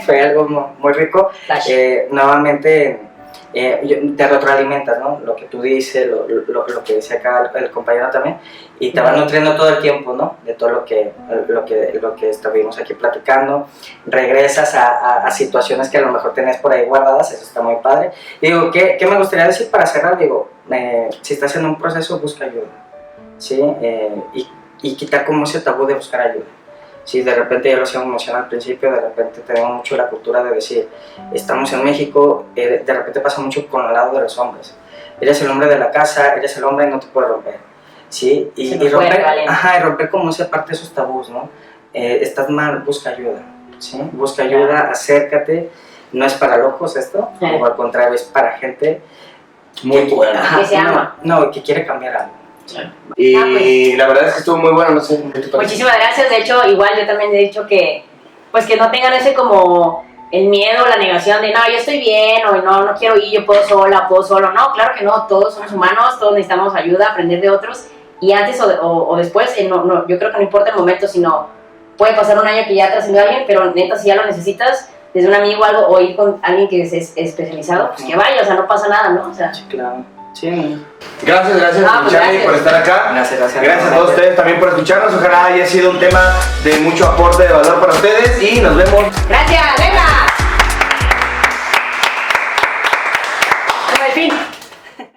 Fue algo muy rico. Nuevamente, te retroalimentas, ¿no? Lo que tú dices, lo que dice acá el compañero también, y te vas nutriendo todo el tiempo, ¿no? De todo lo que estuvimos aquí platicando. Regresas a situaciones que a lo mejor tenés por ahí guardadas, eso está muy padre. Y digo, ¿qué me gustaría decir para cerrar? Digo, si estás en un proceso, busca ayuda, ¿sí? Y quitar como ese tabú de buscar ayuda. Sí, de repente, ya lo hacíamos mencionar al principio, de repente tenemos mucho la cultura de decir, estamos en México, de repente pasa mucho con el lado de los hombres. Eres el hombre de la casa, eres el hombre y no te puedes romper. ¿Sí? Y romper como esa parte de esos tabús, ¿no? Estás mal, busca ayuda, ¿sí? Busca ayuda, acércate, no es para locos esto, o al contrario, es para gente muy buena. Que se ama. No, que quiere cambiar algo. Y la verdad es que estuvo muy bueno, no sé. Muchísimas gracias, de hecho, igual yo también he dicho que, pues que no tengan ese como el miedo, la negación de no, yo estoy bien, o no quiero ir, yo puedo sola, puedo solo. No, claro que no, todos somos humanos, todos necesitamos ayuda, aprender de otros, y antes o después, yo creo que no importa el momento, sino puede pasar un año que ya trascendió a alguien, pero neta, si ya lo necesitas, desde un amigo o algo, o ir con alguien que es especializado, pues que vaya, o sea, no pasa nada, ¿no? O sea, Sí, claro. Sí. Gracias, pues Charlie, por estar acá. Gracias. Gracias a todos ustedes también por escucharnos. Ojalá haya sido un tema de mucho aporte de valor para ustedes y nos vemos. gracias, venga. Como el fin.